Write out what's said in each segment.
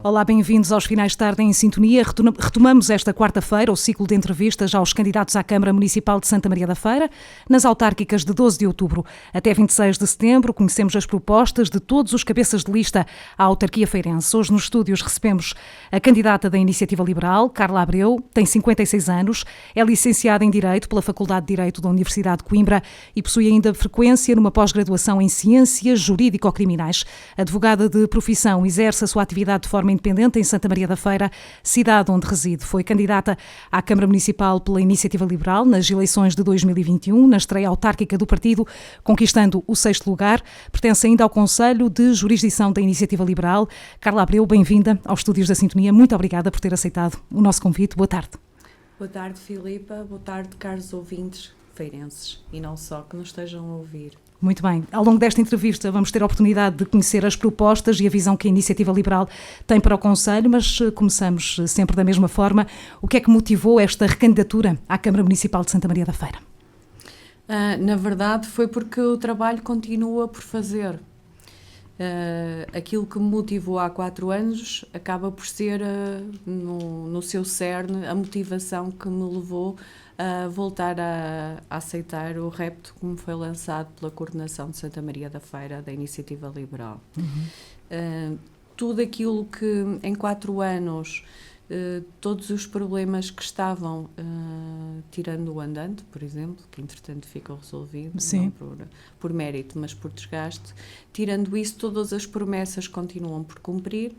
Olá, bem-vindos aos Finais de Tarde em Sintonia. Retomamos esta quarta-feira o ciclo de entrevistas aos candidatos à Câmara Municipal de Santa Maria da Feira, nas autárquicas de 12 de outubro até 26 de setembro. Conhecemos as propostas de todos os cabeças de lista à autarquia feirense. Hoje nos estúdios recebemos a candidata da Iniciativa Liberal, Carla Abreu, tem 56 anos, é licenciada em Direito pela Faculdade de Direito da Universidade de Coimbra e possui ainda frequência numa pós-graduação em Ciências Jurídico-Criminais. Advogada de profissão, exerce a sua atividade de forma independente em Santa Maria da Feira, cidade onde reside. Foi candidata à Câmara Municipal pela Iniciativa Liberal nas eleições de 2021, na estreia autárquica do partido, conquistando o 6º lugar. Pertence ainda ao Conselho de Jurisdição da Iniciativa Liberal. Carla Abreu, bem-vinda aos Estúdios da Sintonia. Muito obrigada por ter aceitado o nosso convite. Boa tarde. Boa tarde, Filipa. Boa tarde, caros ouvintes feirenses e não só, que nos estejam a ouvir. Muito bem. Ao longo desta entrevista vamos ter a oportunidade de conhecer as propostas e a visão que a Iniciativa Liberal tem para o Conselho, mas começamos sempre da mesma forma. O que é que motivou esta recandidatura à Câmara Municipal de Santa Maria da Feira? Na verdade foi porque o trabalho continua por fazer. Aquilo que me motivou há 4 anos acaba por ser, no seu cerne, a motivação que me levou a voltar a aceitar o repto que me foi lançado pela coordenação de Santa Maria da Feira da Iniciativa Liberal. Tudo aquilo que em 4 anos, todos os problemas que estavam, tirando o andante, por exemplo, que entretanto ficou resolvido, Sim. não por mérito, mas por desgaste, tirando isso, todas as promessas continuam por cumprir.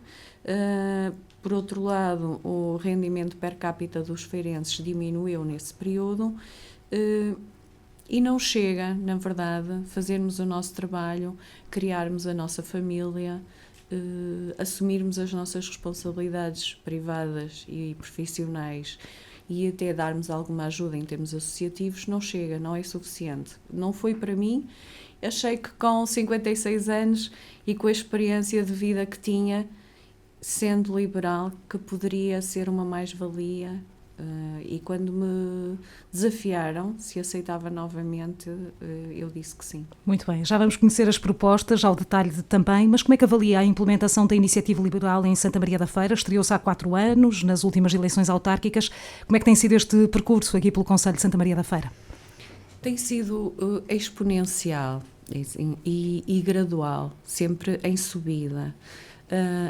Por outro lado, o rendimento per capita dos feirenses diminuiu nesse período e não chega, na verdade, fazermos o nosso trabalho, criarmos a nossa família, assumirmos as nossas responsabilidades privadas e profissionais e até darmos alguma ajuda em termos associativos, não chega, não é suficiente. Não foi para mim. Achei que com 56 anos e com a experiência de vida que tinha, sendo liberal, que poderia ser uma mais-valia, e quando me desafiaram se aceitava novamente, eu disse que sim. Muito bem, já vamos conhecer as propostas ao detalhe também, mas como é que avalia a implementação da Iniciativa Liberal em Santa Maria da Feira? Estreou-se há 4 anos, nas últimas eleições autárquicas. Como é que tem sido este percurso aqui pelo Conselho de Santa Maria da Feira? Tem sido exponencial e gradual, sempre em subida.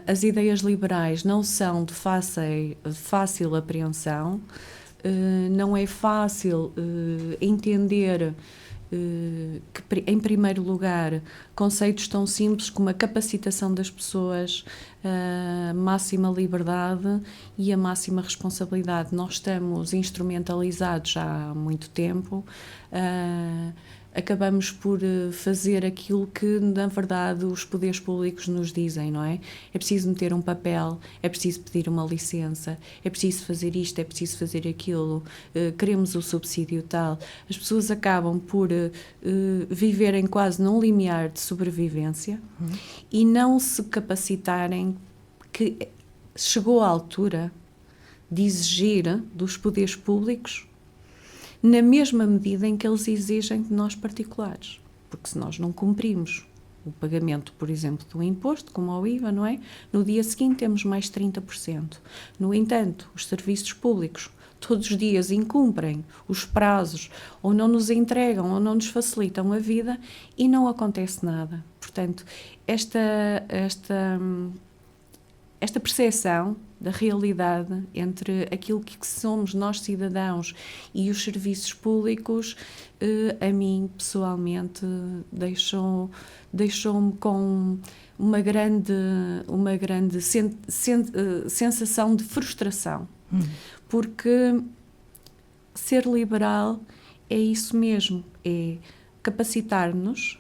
As ideias liberais não são de fácil apreensão, não é fácil entender que, em primeiro lugar, conceitos tão simples como a capacitação das pessoas, a máxima liberdade e a máxima responsabilidade. Nós estamos instrumentalizados já há muito tempo. Acabamos por fazer aquilo que, na verdade, os poderes públicos nos dizem, não é? É preciso meter um papel, é preciso pedir uma licença, é preciso fazer isto, é preciso fazer aquilo, queremos o subsídio tal. As pessoas acabam por viverem quase num limiar de sobrevivência e não se capacitarem que chegou a altura de exigir dos poderes públicos na mesma medida em que eles exigem de nós particulares. Porque se nós não cumprimos o pagamento, por exemplo, do imposto, como ao IVA, não é? No dia seguinte temos mais 30%. No entanto, os serviços públicos todos os dias incumprem os prazos, ou não nos entregam, ou não nos facilitam a vida e não acontece nada. Portanto, esta percepção da realidade entre aquilo que somos nós cidadãos e os serviços públicos, a mim pessoalmente deixou-me com uma grande sensação de frustração, porque ser liberal é isso mesmo, é capacitar-nos,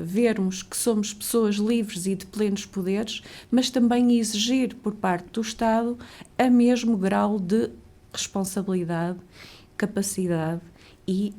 vermos que somos pessoas livres e de plenos poderes, mas também exigir por parte do Estado a mesmo grau de responsabilidade, capacidade e,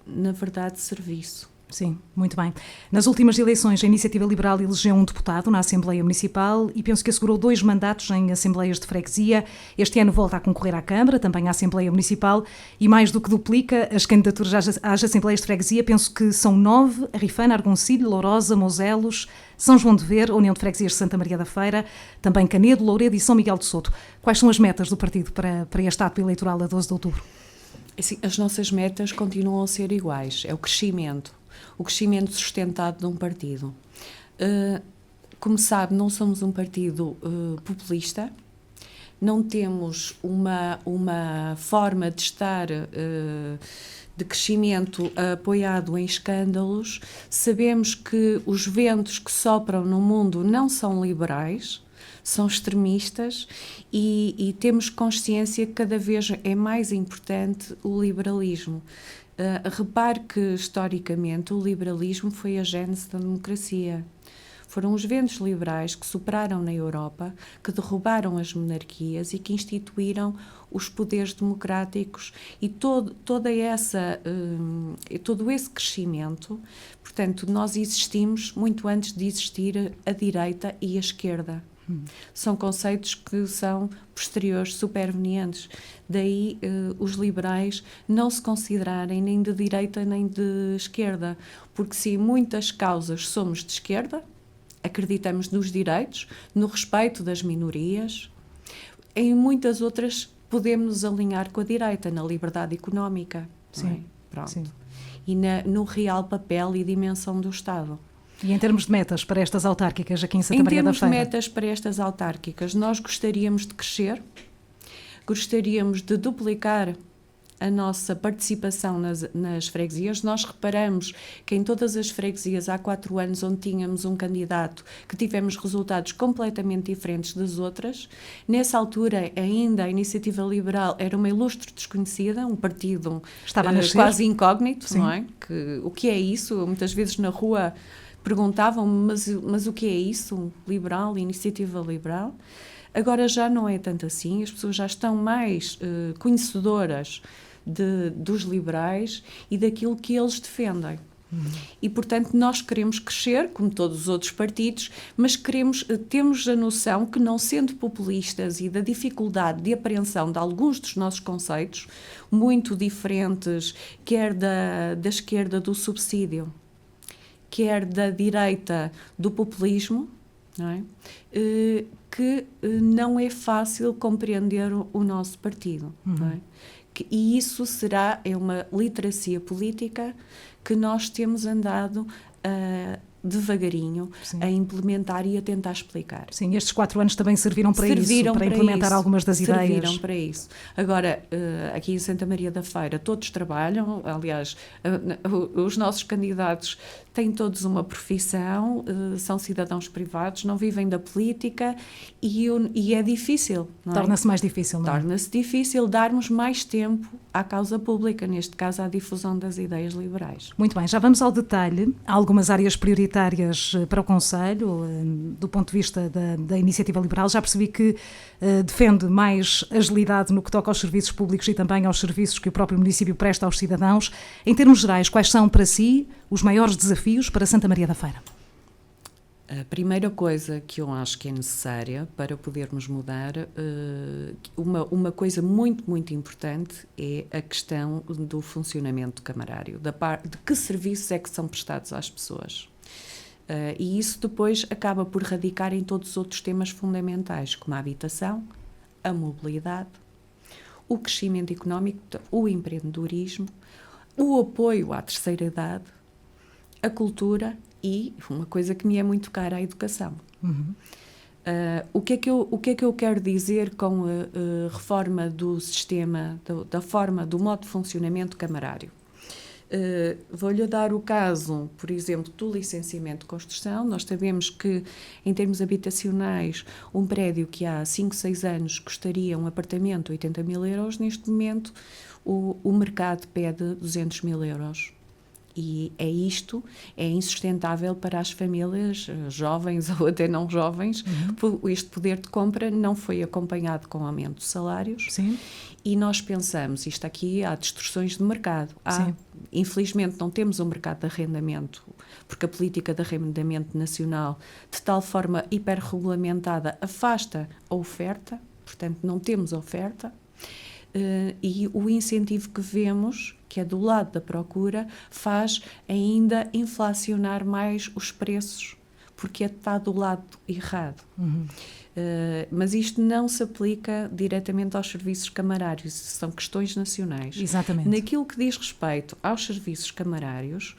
na verdade, serviço. Sim, muito bem. Nas últimas eleições, a Iniciativa Liberal elegeu um deputado na Assembleia Municipal e penso que assegurou 2 mandatos em Assembleias de Freguesia. Este ano volta a concorrer à Câmara, também à Assembleia Municipal, e mais do que duplica as candidaturas às Assembleias de Freguesia. Penso que são 9: Rifana, Argoncilho, Lourosa, Moselos, São João de Ver, União de Freguesias de Santa Maria da Feira, também Canedo, Louredo e São Miguel de Soto. Quais são as metas do partido para este ato eleitoral a 12 de outubro? Assim, as nossas metas continuam a ser iguais, é o crescimento sustentado de um partido. Como sabe, não somos um partido populista, não temos uma forma de estar de crescimento apoiado em escândalos. Sabemos que os ventos que sopram no mundo não são liberais, são extremistas e temos consciência que cada vez é mais importante o liberalismo. Repare que, historicamente, o liberalismo foi a gênese da democracia. Foram os ventos liberais que sopraram na Europa, que derrubaram as monarquias e que instituíram os poderes democráticos e todo esse crescimento. Portanto, nós existimos muito antes de existir a direita e a esquerda. São conceitos que são posteriores, supervenientes. Daí os liberais não se considerarem nem de direita nem de esquerda, porque se em muitas causas somos de esquerda, acreditamos nos direitos, no respeito das minorias, em muitas outras podemos nos alinhar com a direita, na liberdade económica. Sim, não é? Pronto. Sim. E no real papel e dimensão do Estado. E em termos de metas para estas autárquicas aqui em Santa Maria da Feira? Em termos de metas para estas autárquicas, nós gostaríamos de crescer, gostaríamos de duplicar a nossa participação nas freguesias. Nós reparamos que em todas as freguesias há 4 anos onde tínhamos um candidato que tivemos resultados completamente diferentes das outras. Nessa altura ainda a Iniciativa Liberal era uma ilustre desconhecida, um partido quase incógnito, sim. Não é? O que é isso? Muitas vezes na rua perguntavam-me, mas o que é isso? Liberal, Iniciativa Liberal? Agora já não é tanto assim, as pessoas já estão mais conhecedoras dos liberais e daquilo que eles defendem. E, portanto, nós queremos crescer, como todos os outros partidos, mas temos a noção que, não sendo populistas e da dificuldade de apreensão de alguns dos nossos conceitos, muito diferentes, quer da esquerda do subsídio, quer da direita do populismo, não é? Que não é fácil compreender o nosso partido. Não é? E isso é uma literacia política que nós temos andado devagarinho, sim, a implementar e a tentar explicar. Sim, estes 4 anos também serviram para implementar algumas das ideias. Serviram para isso. Agora, aqui em Santa Maria da Feira, todos trabalham, aliás, os nossos candidatos têm todos uma profissão, são cidadãos privados, não vivem da política e é difícil. Torna-se mais difícil, não é? Torna-se difícil darmos mais tempo à causa pública, neste caso à difusão das ideias liberais. Muito bem, já vamos ao detalhe. Há algumas áreas prioritárias para o Conselho, do ponto de vista da Iniciativa Liberal. Já percebi que defende mais agilidade no que toca aos serviços públicos e também aos serviços que o próprio município presta aos cidadãos. Em termos gerais, quais são para si os maiores desafios para Santa Maria da Feira? A primeira coisa que eu acho que é necessária para podermos mudar, uma coisa muito, muito importante é a questão do funcionamento camarário, de que serviços é que são prestados às pessoas. E isso depois acaba por radicar em todos os outros temas fundamentais, como a habitação, a mobilidade, o crescimento económico, o empreendedorismo, o apoio à terceira idade, a cultura e uma coisa que me é muito cara, a educação. O que é que eu quero dizer com a reforma do sistema, do modo de funcionamento camarário? Vou-lhe dar o caso, por exemplo, do licenciamento de construção. Nós sabemos que, em termos habitacionais, um prédio que há 5, 6 anos custaria um apartamento 80 mil euros, neste momento o mercado pede 200 mil euros. E isto é insustentável para as famílias jovens ou até não jovens. Este poder de compra não foi acompanhado com aumento de salários. Sim. E nós pensamos, isto aqui há distorções de mercado. Infelizmente não temos um mercado de arrendamento, porque a política de arrendamento nacional, de tal forma hiperregulamentada, afasta a oferta, portanto não temos oferta. E o incentivo que vemos, que é do lado da procura, faz ainda inflacionar mais os preços, porque está do lado errado. Mas isto não se aplica diretamente aos serviços camarários, são questões nacionais. Exatamente. Naquilo que diz respeito aos serviços camarários,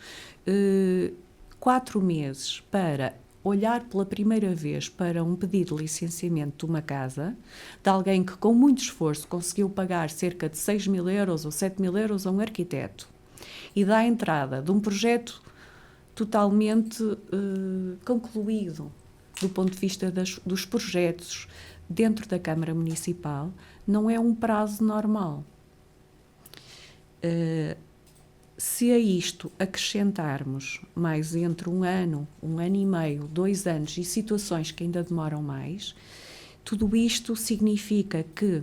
4 meses para olhar pela primeira vez para um pedido de licenciamento de uma casa, de alguém que com muito esforço conseguiu pagar cerca de 6.000 euros ou 7.000 euros a um arquiteto, e dá a entrada de um projeto totalmente concluído do ponto de vista dos projetos dentro da Câmara Municipal, não é um prazo normal. Se a isto acrescentarmos mais entre 1 ano, 1 ano e meio, 2 anos e situações que ainda demoram mais, tudo isto significa que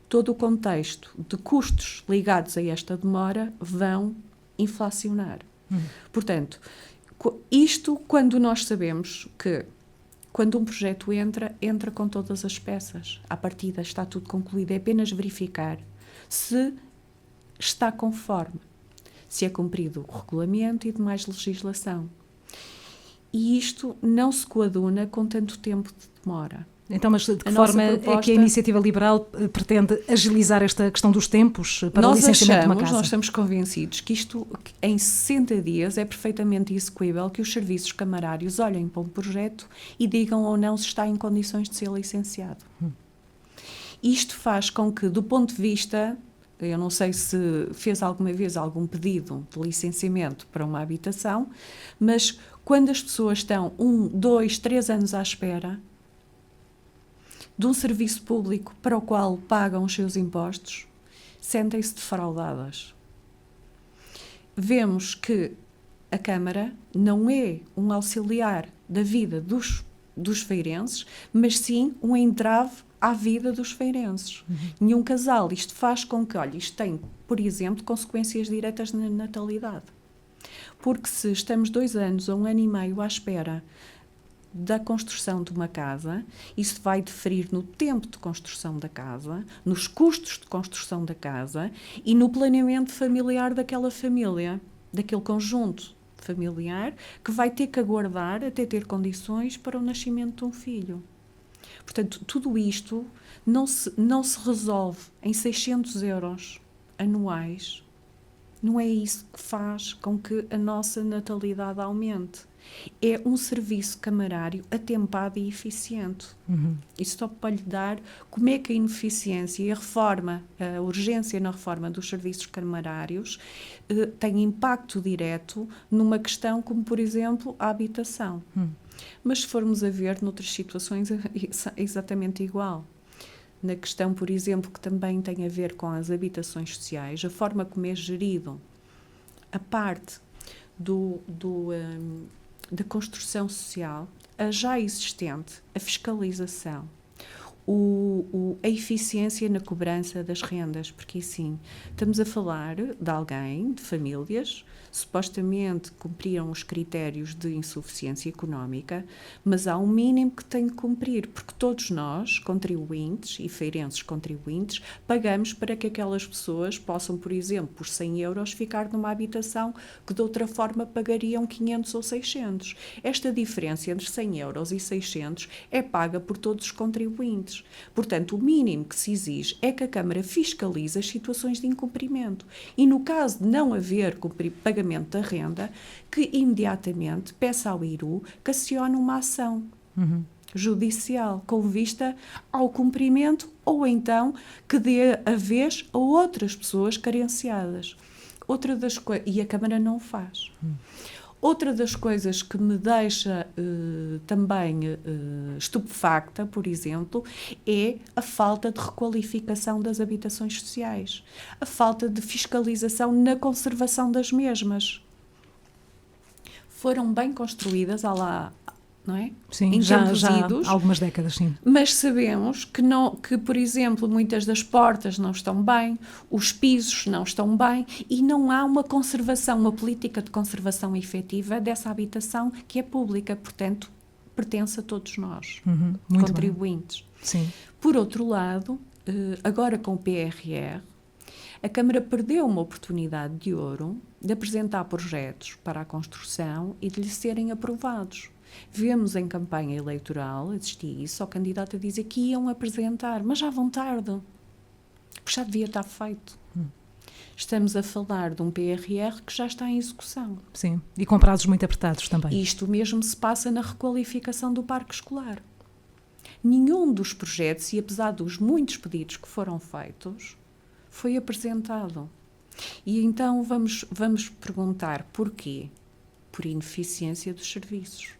todo o contexto de custos ligados a esta demora vão inflacionar. Portanto, isto quando nós sabemos que quando um projeto entra com todas as peças. À partida está tudo concluído, é apenas verificar se está conforme, se é cumprido o regulamento e demais legislação. E isto não se coaduna com tanto tempo de demora. Então, mas de que forma é que a Iniciativa Liberal pretende agilizar esta questão dos tempos para o licenciamento de uma casa? Nós estamos convencidos que isto, em 60 dias, é perfeitamente execuível, que os serviços camarários olhem para um projeto e digam ou não se está em condições de ser licenciado. Isto faz com que, do ponto de vista, eu não sei se fez alguma vez algum pedido de licenciamento para uma habitação, mas quando as pessoas estão 1, 2, 3 anos à espera de um serviço público para o qual pagam os seus impostos, sentem-se defraudadas. Vemos que a Câmara não é um auxiliar da vida dos feirenses, mas sim um entrave à vida dos feirenses. Nenhum casal. Isto faz com que, olha, isto tem, por exemplo, consequências diretas na natalidade. Porque se estamos 2 anos ou 1 ano e meio à espera da construção de uma casa, isso vai diferir no tempo de construção da casa, nos custos de construção da casa e no planeamento familiar daquela família, daquele conjunto familiar que vai ter que aguardar até ter condições para o nascimento de um filho. Portanto, tudo isto não se resolve em 600 euros anuais. Não é isso que faz com que a nossa natalidade aumente. É um serviço camarário atempado e eficiente. Isso só para lhe dar como é que a ineficiência e a urgência na reforma dos serviços camarários tem impacto direto numa questão como, por exemplo, a habitação. Mas se formos a ver noutras situações é exatamente igual. Na questão, por exemplo, que também tem a ver com as habitações sociais, a forma como é gerido a parte da construção social, a já existente, a fiscalização, a eficiência na cobrança das rendas, porque assim, estamos a falar de alguém, de famílias, supostamente cumpriram os critérios de insuficiência económica, mas há um mínimo que tem que cumprir, porque todos nós, contribuintes e feirenses contribuintes, pagamos para que aquelas pessoas possam, por exemplo, por 100 euros, ficar numa habitação que de outra forma pagariam 500 ou 600. Esta diferença entre 100 euros e 600 é paga por todos os contribuintes. Portanto, o mínimo que se exige é que a Câmara fiscalize as situações de incumprimento e, no caso de não haver pagamento da renda, que imediatamente peça ao IRU que acione uma ação judicial com vista ao cumprimento ou então que dê a vez a outras pessoas carenciadas. E a Câmara não faz. Outra das coisas que me deixa também estupefacta, por exemplo, é a falta de requalificação das habitações sociais, a falta de fiscalização na conservação das mesmas. foram bem construídas, há lá, não é? Sim, já há algumas décadas, sim. Mas sabemos que, por exemplo, muitas das portas não estão bem, os pisos não estão bem e não há uma conservação, uma política de conservação efetiva dessa habitação que é pública, portanto, pertence a todos nós, contribuintes. Sim. Por outro lado, agora com o PRR, a Câmara perdeu uma oportunidade de ouro de apresentar projetos para a construção e de lhe serem aprovados. Vemos em campanha eleitoral, existia isso, o candidato a dizer que iam apresentar, mas já vão tarde, porque já devia estar feito. Estamos a falar de um PRR que já está em execução. Sim, e com prazos muito apertados também. Isto mesmo se passa na requalificação do parque escolar. Nenhum dos projetos, e apesar dos muitos pedidos que foram feitos, foi apresentado. E então vamos perguntar porquê? Por ineficiência dos serviços.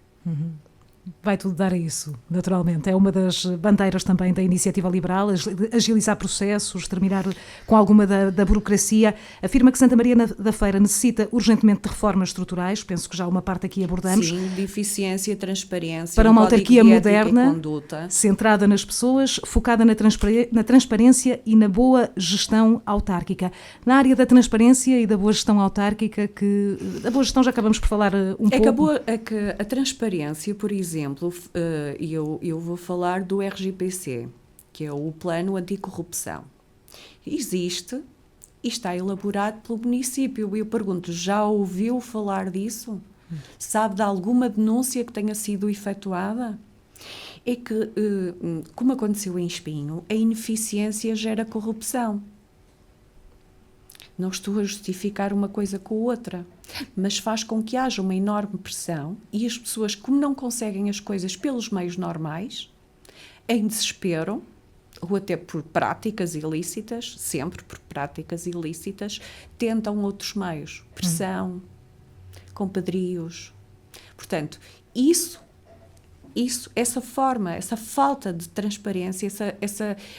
Vai tudo dar a isso, naturalmente. É uma das bandeiras também da iniciativa liberal, agilizar processos, terminar com alguma da burocracia. Afirma que Santa Maria da Feira necessita urgentemente de reformas estruturais, penso que já uma parte aqui abordamos. Sim, de eficiência, transparência, para uma autarquia moderna, conduta, centrada nas pessoas, focada na transparência e na boa gestão autárquica. Na área da transparência e da boa gestão autárquica, a boa gestão já acabamos por falar pouco. É que a transparência, por exemplo, eu vou falar do RGPC, que é o Plano Anticorrupção. Existe e está elaborado pelo município. Eu pergunto, já ouviu falar disso? Sabe de alguma denúncia que tenha sido efetuada? É que, como aconteceu em Espinho, a ineficiência gera corrupção. Não estou a justificar uma coisa com a outra, mas faz com que haja uma enorme pressão e as pessoas, como não conseguem as coisas pelos meios normais, em desespero, ou até por práticas ilícitas, sempre por práticas ilícitas, tentam outros meios, pressão, compadrios. Portanto, essa forma, essa falta de transparência,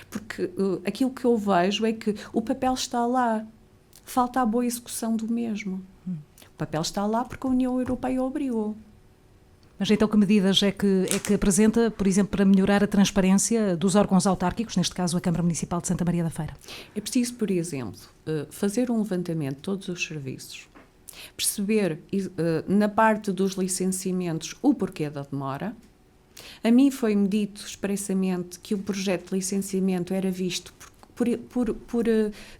porque aquilo que eu vejo é que o papel está lá, falta a boa execução do mesmo. O papel está lá porque a União Europeia obrigou. Mas então que medidas é que apresenta, por exemplo, para melhorar a transparência dos órgãos autárquicos, neste caso a Câmara Municipal de Santa Maria da Feira? É preciso, por exemplo, fazer um levantamento de todos os serviços, perceber na parte dos licenciamentos o porquê da demora. A mim foi-me dito expressamente que o projeto de licenciamento era visto por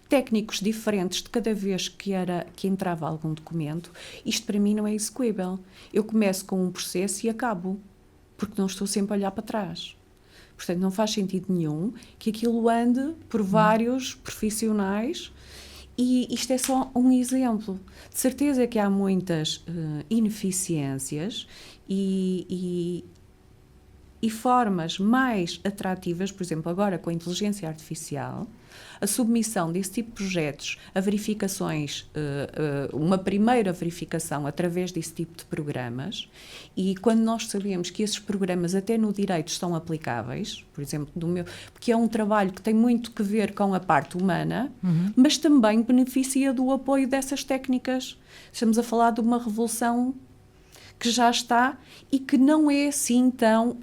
técnicos diferentes de cada vez que entrava algum documento. Isto para mim não é execuível. Eu começo com um processo e acabo, porque não estou sempre a olhar para trás. Portanto, não faz sentido nenhum que aquilo ande por vários profissionais e isto é só um exemplo. De certeza que há muitas ineficiências e formas mais atrativas, por exemplo, agora com a inteligência artificial, a submissão desse tipo de projetos a verificações, uma primeira verificação através desse tipo de programas, e quando nós sabemos que esses programas até no direito estão aplicáveis, por exemplo, porque é um trabalho que tem muito que ver com a parte humana, mas também beneficia do apoio dessas técnicas. Estamos a falar de uma revolução que já está e que não é assim tão...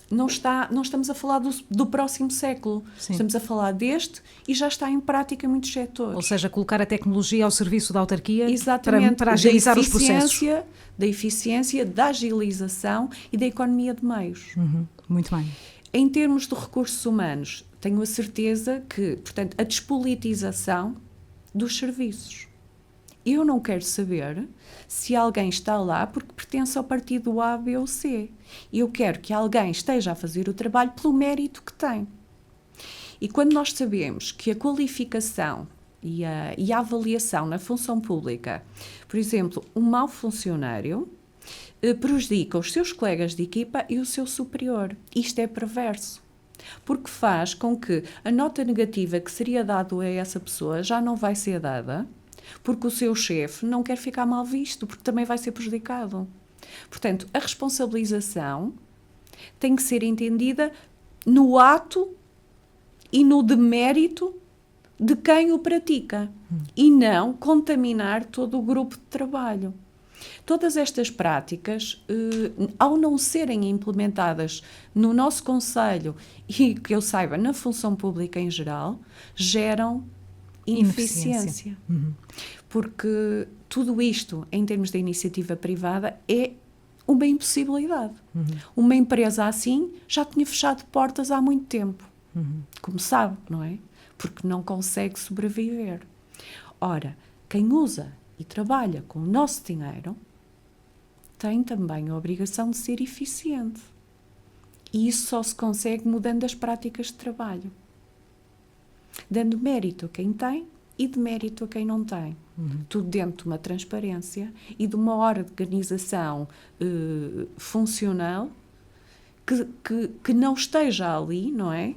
não estamos a falar do próximo século. Sim. Estamos a falar deste e já está em prática em muitos setores. Ou seja, colocar a tecnologia ao serviço da autarquia para agilizar os processos. Da eficiência, da agilização e da economia de meios. Muito bem. Em termos de recursos humanos, tenho a certeza que, portanto, a despolitização dos serviços. Eu não quero saber se alguém está lá porque pertence ao partido A, B ou C. Eu quero que alguém esteja a fazer o trabalho pelo mérito que tem. E quando nós sabemos que a qualificação e a avaliação na função pública, por exemplo, um mau funcionário prejudica os seus colegas de equipa e o seu superior. Isto é perverso. Porque faz com que a nota negativa que seria dada a essa pessoa já não vai ser dada, porque o seu chefe não quer ficar mal visto, porque também vai ser prejudicado. Portanto, a responsabilização tem que ser entendida no ato e no demérito de quem o pratica e não contaminar todo o grupo de trabalho. Todas estas práticas, ao não serem implementadas no nosso concelho e, que eu saiba, na função pública em geral, geram ineficiência. Porque tudo isto, em termos de iniciativa privada, é uma impossibilidade. Uma empresa assim já tinha fechado portas há muito tempo. Como sabe, não é? Porque não consegue sobreviver. Ora, quem usa e trabalha com o nosso dinheiro tem também a obrigação de ser eficiente. E isso só se consegue mudando as práticas de trabalho. Dando mérito a quem tem e de mérito a quem não tem. Tudo dentro de uma transparência e de uma organização funcional que não esteja ali, não é?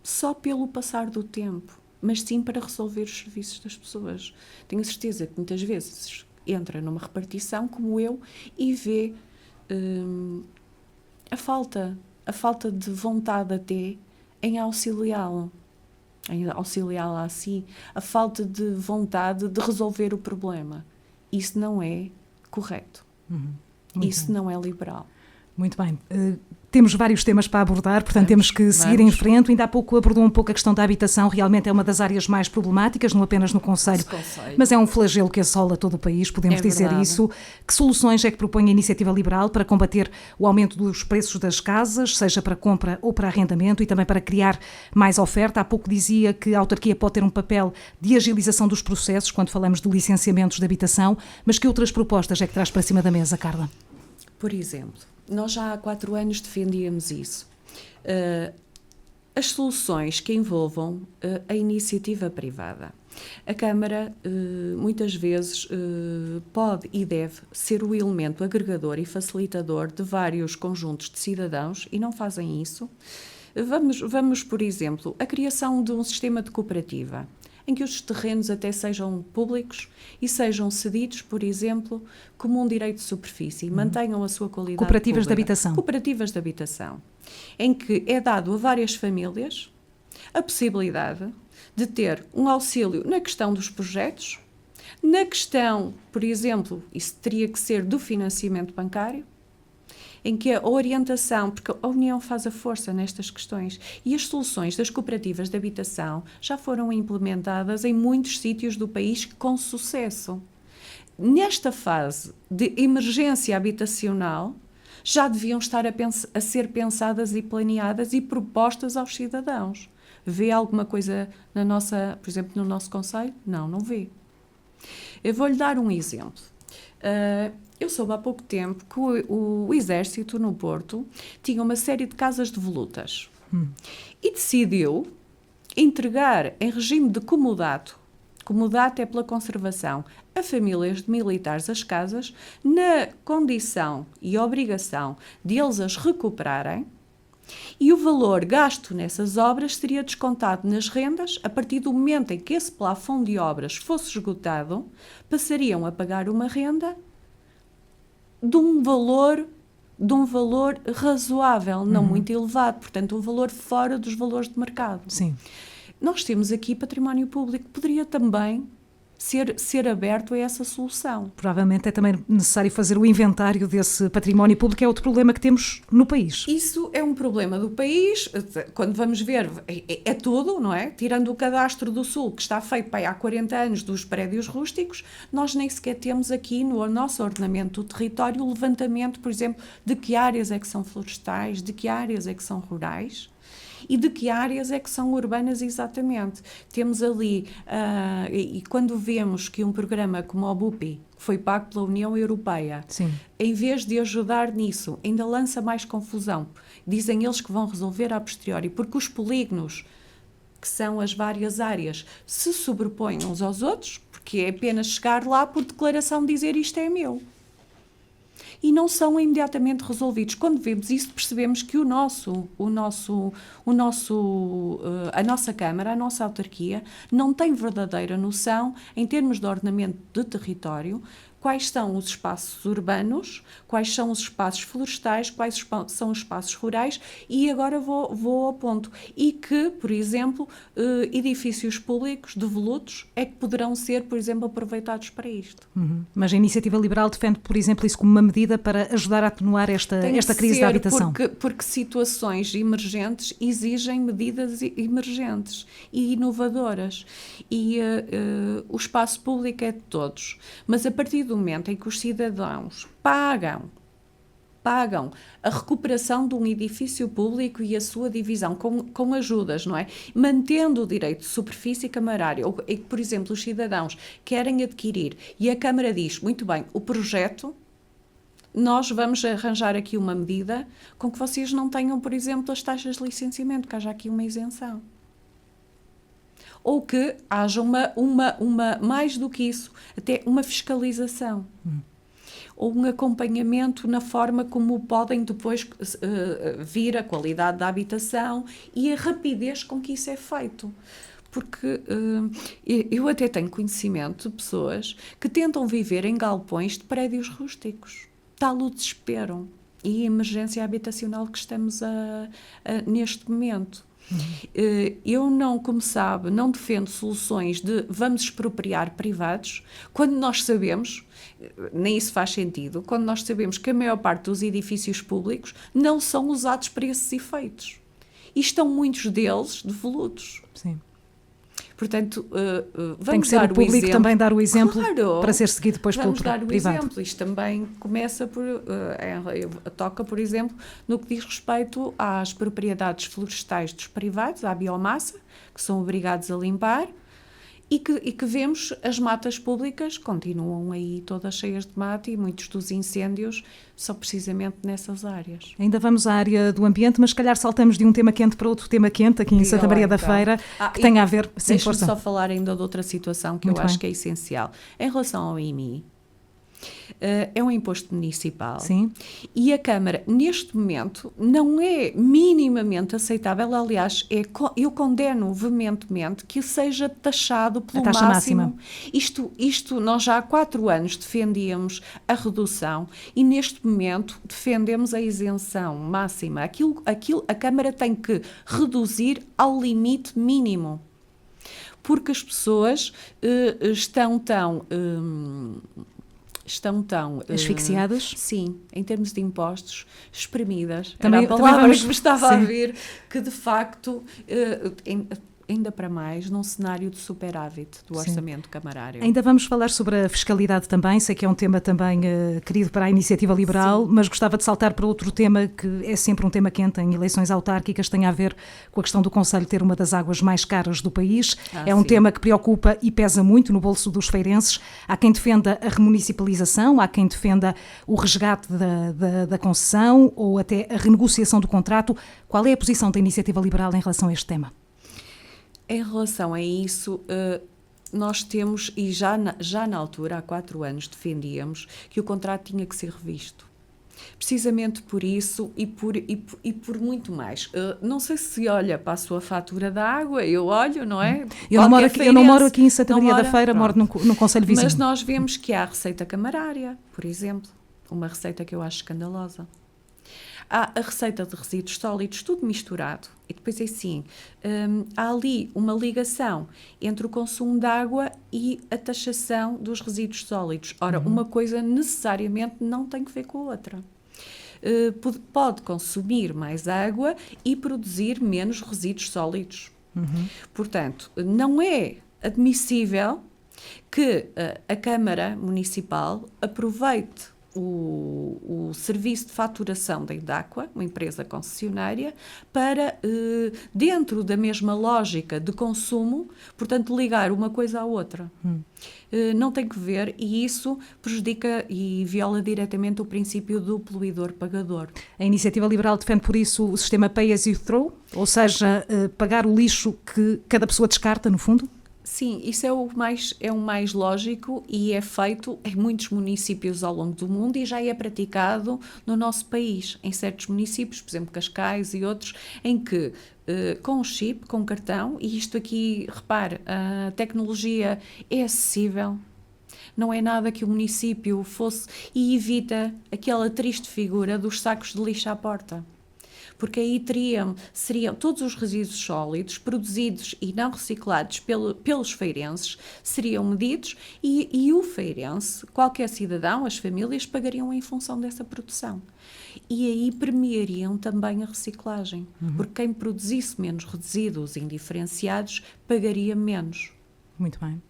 Só pelo passar do tempo, mas sim para resolver os serviços das pessoas. Tenho a certeza que muitas vezes entra numa repartição como eu e vê a falta de vontade até em auxiliá-la assim, a falta de vontade de resolver o problema. Isso não é correto. Isso não é liberal. Muito bem. Temos vários temas para abordar, portanto temos que seguir em frente. Ainda há pouco abordou um pouco a questão da habitação, realmente é uma das áreas mais problemáticas, não apenas no concelho, mas é um flagelo que assola todo o país, podemos dizer isso. Que soluções é que propõe a Iniciativa Liberal para combater o aumento dos preços das casas, seja para compra ou para arrendamento, e também para criar mais oferta? Há pouco dizia que a autarquia pode ter um papel de agilização dos processos, quando falamos de licenciamentos de habitação, mas que outras propostas é que traz para cima da mesa, Carla? Por exemplo, nós já há 4 anos defendíamos isso. As soluções que envolvam a iniciativa privada. A Câmara, muitas vezes, pode e deve ser o elemento agregador e facilitador de vários conjuntos de cidadãos e não fazem isso. Vamos, por exemplo, a criação de um sistema de cooperativa, em que os terrenos até sejam públicos e sejam cedidos, por exemplo, como um direito de superfície, mantenham a sua qualidade Cooperativas pública. de habitação. Cooperativas de habitação, em que é dado a várias famílias a possibilidade de ter um auxílio na questão dos projetos, na questão, por exemplo, isso teria que ser do financiamento bancário, em que a orientação, porque a União faz a força nestas questões, e as soluções das cooperativas de habitação já foram implementadas em muitos sítios do país com sucesso. Nesta fase de emergência habitacional, já deviam estar a ser pensadas e planeadas e propostas aos cidadãos. Vê alguma coisa por exemplo, no nosso concelho? Não vê. Eu vou-lhe dar um exemplo. Eu soube há pouco tempo que o Exército, no Porto, tinha uma série de casas devolutas e decidiu entregar em regime de comodato é pela conservação, a famílias de militares as casas, na condição e obrigação de eles as recuperarem, e o valor gasto nessas obras seria descontado nas rendas. A partir do momento em que esse plafond de obras fosse esgotado, passariam a pagar uma renda de um valor razoável, não muito elevado, portanto um valor fora dos valores de mercado. Sim. Nós temos aqui património público que poderia também ser aberto a essa solução. Provavelmente é também necessário fazer o inventário desse património público, é outro problema que temos no país. Isso é um problema do país, quando vamos ver, é tudo, não é? Tirando o cadastro do Sul, que está feito há 40 anos dos prédios rústicos, nós nem sequer temos aqui no nosso ordenamento do território o levantamento, por exemplo, de que áreas é que são florestais, de que áreas é que são rurais, e de que áreas é que são urbanas exatamente. Temos ali, e quando vemos que um programa como o BUPI foi pago pela União Europeia, Sim. em vez de ajudar nisso, ainda lança mais confusão. Dizem eles que vão resolver a posteriori, porque os polígonos, que são as várias áreas, se sobrepõem uns aos outros, porque é apenas chegar lá por declaração dizer isto é meu. E não são imediatamente resolvidos. Quando vemos isso, percebemos que a nossa Câmara, a nossa autarquia, não tem verdadeira noção, em termos de ordenamento de território, quais são os espaços urbanos, quais são os espaços florestais, quais são os espaços rurais, e agora vou ao ponto. E que, por exemplo, edifícios públicos devolutos é que poderão ser, por exemplo, aproveitados para isto. Mas a Iniciativa Liberal defende, por exemplo, isso como uma medida para ajudar a atenuar esta crise da habitação. Porque situações emergentes exigem medidas emergentes e inovadoras. E o espaço público é de todos. Mas a partir do momento em que os cidadãos pagam a recuperação de um edifício público e a sua divisão com ajudas, não é? Mantendo o direito de superfície camarária, ou, por exemplo, os cidadãos querem adquirir e a Câmara diz, muito bem, o projeto, nós vamos arranjar aqui uma medida com que vocês não tenham, por exemplo, as taxas de licenciamento, que haja aqui uma isenção. Ou que haja uma mais do que isso, até uma fiscalização. Ou um acompanhamento na forma como podem depois vir a qualidade da habitação e a rapidez com que isso é feito. Porque eu até tenho conhecimento de pessoas que tentam viver em galpões de prédios rústicos. Tal o desespero e a emergência habitacional que estamos neste momento. Eu não, como sabe, não defendo soluções de vamos expropriar privados, quando nós sabemos, nem isso faz sentido, quando nós sabemos que a maior parte dos edifícios públicos não são usados para esses efeitos. E estão muitos deles devolutos. Sim. Portanto, vamos tem que ser dar o público também dar o exemplo, claro, para ser seguido depois pelo privado. Vamos dar o privado. exemplo. Isto também começa toca, por exemplo, no que diz respeito às propriedades florestais dos privados, à biomassa, que são obrigados a limpar, e que vemos as matas públicas continuam aí todas cheias de mato e muitos dos incêndios são precisamente nessas áreas. Ainda vamos à área do ambiente, mas se calhar saltamos de um tema quente para outro tema quente aqui em Santa Maria da Feira, que tem a ver... Deixa-me só falar ainda de outra situação que eu acho que é essencial. Em relação ao IMI, é um imposto municipal. Sim. E a Câmara, neste momento, não é minimamente aceitável. Aliás, eu condeno veementemente que seja taxado pelo máximo. Isto nós já há 4 anos defendíamos a redução e neste momento defendemos a isenção máxima. A Câmara tem que reduzir ao limite mínimo. Porque as pessoas estão tão asfixiadas? Sim, em termos de impostos, espremidas. Também, era a palavra vamos, que me estava a vir, que de facto, ainda para mais, num cenário de superávit do orçamento camarário. Ainda vamos falar sobre a fiscalidade também, sei que é um tema também querido para a Iniciativa Liberal, mas gostava de saltar para outro tema que é sempre um tema quente em eleições autárquicas, tem a ver com a questão do Conselho ter uma das águas mais caras do país. É um tema que preocupa e pesa muito no bolso dos feirenses. Há quem defenda a remunicipalização, há quem defenda o resgate da concessão ou até a renegociação do contrato. Qual é a posição da Iniciativa Liberal em relação a este tema? Em relação a isso, nós temos, e já na altura, há 4 anos, defendíamos que o contrato tinha que ser revisto. Precisamente por isso e por muito mais. Não sei se olha para a sua fatura da água, eu olho, não é? Eu não moro aqui em Santa Maria da Feira, moro num concelho vizinho. Mas nós vemos que há a receita camarária, por exemplo, uma receita que eu acho escandalosa. Há a receita de resíduos sólidos, tudo misturado. E depois é assim, há ali uma ligação entre o consumo de água e a taxação dos resíduos sólidos. Ora, uma coisa necessariamente não tem que ver com a outra. Pode consumir mais água e produzir menos resíduos sólidos. Portanto, não é admissível que a Câmara Municipal aproveite o serviço de faturação da Idáqua, uma empresa concessionária, para, dentro da mesma lógica de consumo, portanto, ligar uma coisa à outra. Não tem que ver, e isso prejudica e viola diretamente o princípio do poluidor-pagador. A Iniciativa Liberal defende, por isso, o sistema pay as you throw, ou seja, pagar o lixo que cada pessoa descarta, no fundo? Sim, isso é o mais lógico e é feito em muitos municípios ao longo do mundo e já é praticado no nosso país, em certos municípios, por exemplo, Cascais e outros, em que com o chip, com o cartão, e isto aqui, repare, a tecnologia é acessível. não é nada que o município fosse, e evita aquela triste figura dos sacos de lixo à porta. Porque aí seriam todos os resíduos sólidos produzidos e não reciclados pelos feirenses, seriam medidos e o feirense, qualquer cidadão, as famílias, pagariam em função dessa produção. E aí premiariam também a reciclagem, porque quem produzisse menos resíduos indiferenciados pagaria menos. Muito bem.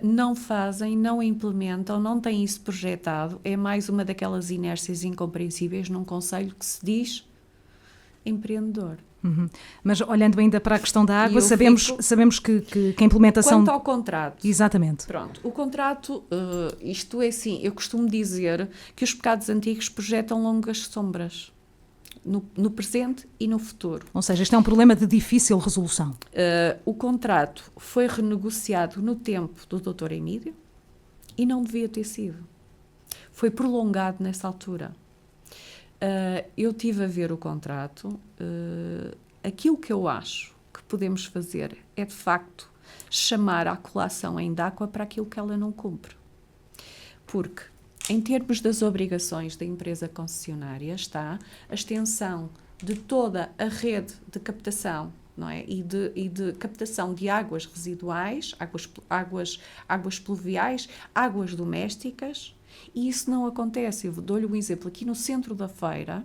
Não fazem, não implementam, não têm isso projetado. É mais uma daquelas inércias incompreensíveis num concelho que se diz empreendedor. Mas olhando ainda para a questão da água, sabemos que a implementação... Quanto ao contrato. Exatamente. Pronto, o contrato, isto é assim, eu costumo dizer que os pecados antigos projetam longas sombras no presente e no futuro. Ou seja, este é um problema de difícil resolução. O contrato foi renegociado no tempo do Dr. Emílio e não devia ter sido. Foi prolongado nessa altura. Eu tive a ver o contrato. Aquilo que eu acho que podemos fazer é, de facto, chamar a colação em DACUA para aquilo que ela não cumpre. Porque, em termos das obrigações da empresa concessionária, está a extensão de toda a rede de captação, não é? e de captação de águas residuais, águas pluviais, águas domésticas, e isso não acontece. Eu dou-lhe um exemplo. Aqui no centro da feira,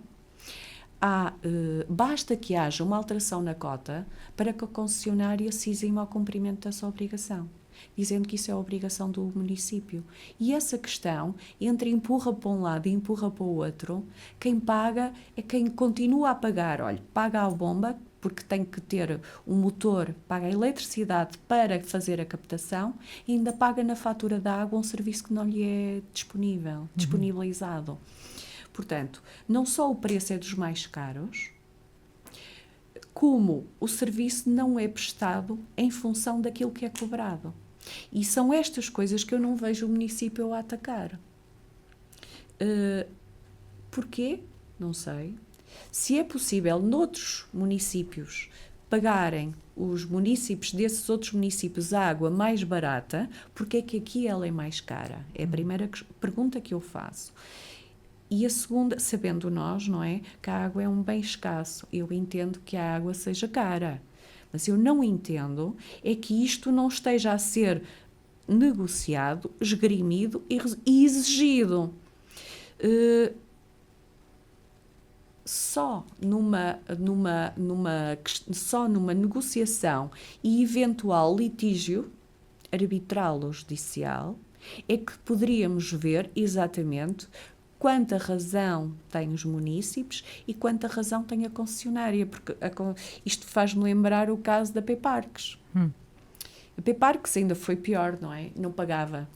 basta que haja uma alteração na cota para que a concessionária se exima ao cumprimento dessa obrigação, dizendo que isso é a obrigação do município. E essa questão, entre empurra para um lado e empurra para o outro, quem paga é quem continua a pagar. Olha, paga a bomba, porque tem que ter um motor, paga a eletricidade para fazer a captação, e ainda paga na fatura da água um serviço que não lhe é disponibilizado. Portanto, não só o preço é dos mais caros, como o serviço não é prestado em função daquilo que é cobrado. E são estas coisas que eu não vejo o município a atacar. Porquê? Não sei. Se é possível, noutros municípios, pagarem os municípios desses outros municípios a água mais barata, porque é que aqui ela é mais cara? É a primeira pergunta que eu faço. E a segunda, sabendo nós, não é, que a água é um bem escasso. Eu entendo que a água seja cara, mas eu não entendo é que isto não esteja a ser negociado, esgrimido e exigido. Só numa negociação e eventual litígio arbitral ou judicial é que poderíamos ver exatamente quanta razão têm os municípios e quanta razão tem a concessionária, porque isto faz-me lembrar o caso da P-Parques. A P-Parques ainda foi pior, não é? Não pagava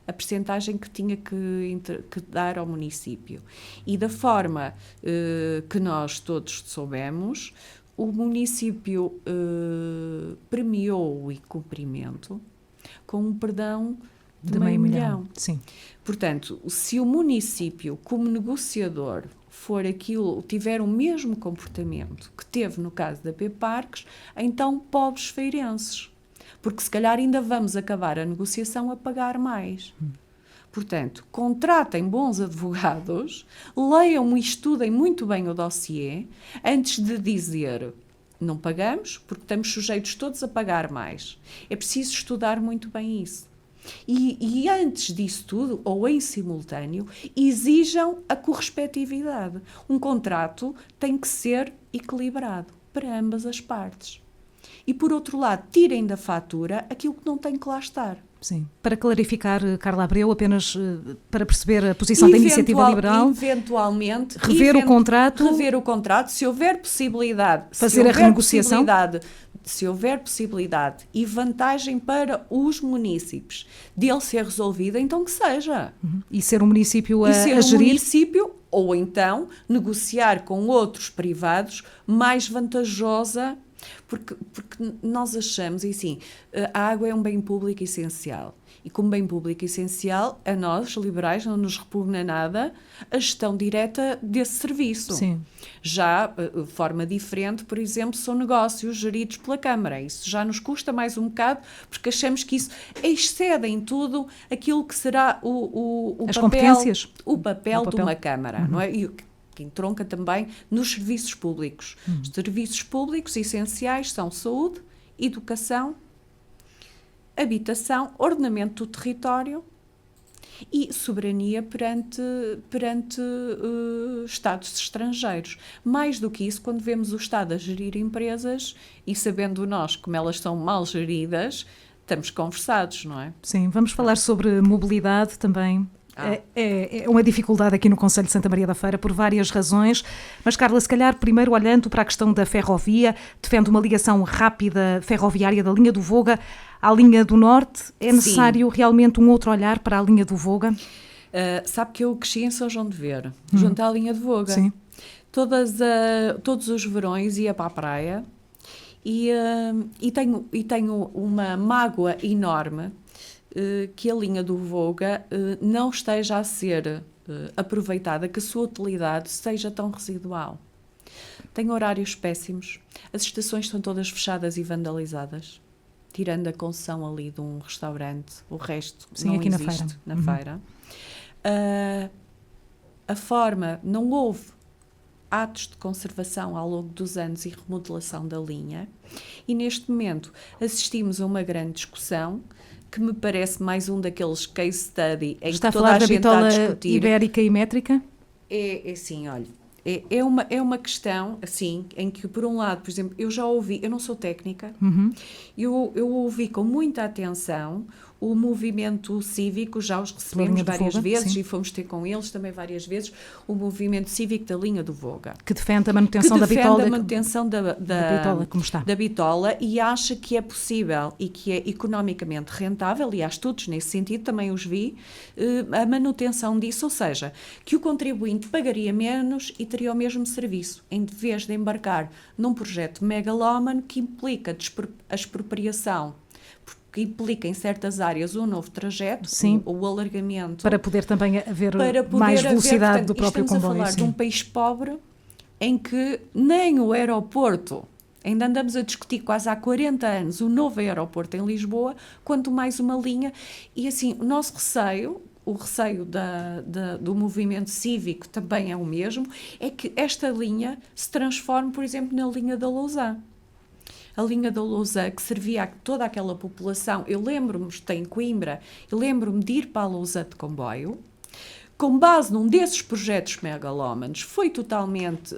a percentagem que tinha que dar ao município. E da forma que nós todos soubemos, o município premiou o incumprimento com um perdão de meio milhão. Sim. Portanto, se o município, como negociador, tiver o mesmo comportamento que teve no caso da P-Parques, então pobres feirenses. Porque se calhar ainda vamos acabar a negociação a pagar mais. Portanto, contratem bons advogados, leiam e estudem muito bem o dossiê, antes de dizer não pagamos, porque estamos sujeitos todos a pagar mais. É preciso estudar muito bem isso. E antes disso tudo, ou em simultâneo, exijam a correspectividade. Um contrato tem que ser equilibrado para ambas as partes. E, por outro lado, tirem da fatura aquilo que não tem que lá estar. Sim. Para clarificar, Carla Abreu, apenas para perceber a posição da Iniciativa Liberal, eventualmente, rever o contrato, se houver possibilidade, fazer a renegociação. Se houver possibilidade e vantagem para os municípios dele ser resolvido, então que seja. E ser um município a gerir. Município, ou então negociar com outros privados mais vantajosa, porque nós achamos, e sim, a água é um bem público essencial. E como bem público essencial, a nós, liberais, não nos repugna nada a gestão direta desse serviço. Sim. Já, de forma diferente, por exemplo, são negócios geridos pela Câmara. Isso já nos custa mais um bocado, porque achamos que isso excede em tudo aquilo que será As competências. o papel de uma Câmara, não é? E que entronca também nos serviços públicos. Os serviços públicos essenciais são saúde, educação, habitação, ordenamento do território e soberania perante Estados estrangeiros. Mais do que isso, quando vemos o Estado a gerir empresas e sabendo nós como elas são mal geridas, estamos conversados, não é? Sim, vamos falar sobre mobilidade também. É uma dificuldade aqui no Concelho de Santa Maria da Feira por várias razões, mas Carla, se calhar primeiro olhando para a questão da ferrovia, defende uma ligação rápida ferroviária da linha do Voga à linha do Norte. É necessário realmente um outro olhar para a linha do Voga? Sabe que eu cresci em São João de Ver, junto à linha do Voga. Sim. Todos os verões ia para a praia e tenho uma mágoa enorme que a linha do Voga não esteja a ser aproveitada, que a sua utilidade seja tão residual. Tem horários péssimos, as estações estão todas fechadas e vandalizadas, tirando a concessão ali de um restaurante, o resto não aqui existe na feira. A forma, não houve atos de conservação ao longo dos anos e remodelação da linha, e neste momento assistimos a uma grande discussão que me parece mais um daqueles case study em Está que toda a gente está a discutir. Está a falar da bitola ibérica e métrica? É assim, olha, é uma questão, assim, em que, por um lado, por exemplo, eu já ouvi, eu não sou técnica, eu ouvi com muita atenção o movimento cívico, já os recebemos várias vezes, e fomos ter com eles também várias vezes, o movimento cívico da linha do Voga. Que defende a manutenção da bitola. Que defende a manutenção da bitola, como está. Da bitola, e acha que é possível e que é economicamente rentável, aliás, todos nesse sentido, também os vi, a manutenção disso, ou seja, que o contribuinte pagaria menos e teria o mesmo serviço, em vez de embarcar num projeto megalómano que implica a expropriação, que implica em certas áreas um novo trajeto, o alargamento. Para poder também haver mais velocidade do próprio comboio. Estamos a falar de um país pobre em que nem o aeroporto, ainda andamos a discutir quase há 40 anos o novo aeroporto em Lisboa, quanto mais uma linha. E assim, o nosso receio, o receio do movimento cívico também é o mesmo, é que esta linha se transforme, por exemplo, na linha da Lousã. A linha da Lousã, que servia a toda aquela população, eu lembro-me, estou em Coimbra, eu lembro-me de ir para a Lousã de comboio, com base num desses projetos megalómanos, foi totalmente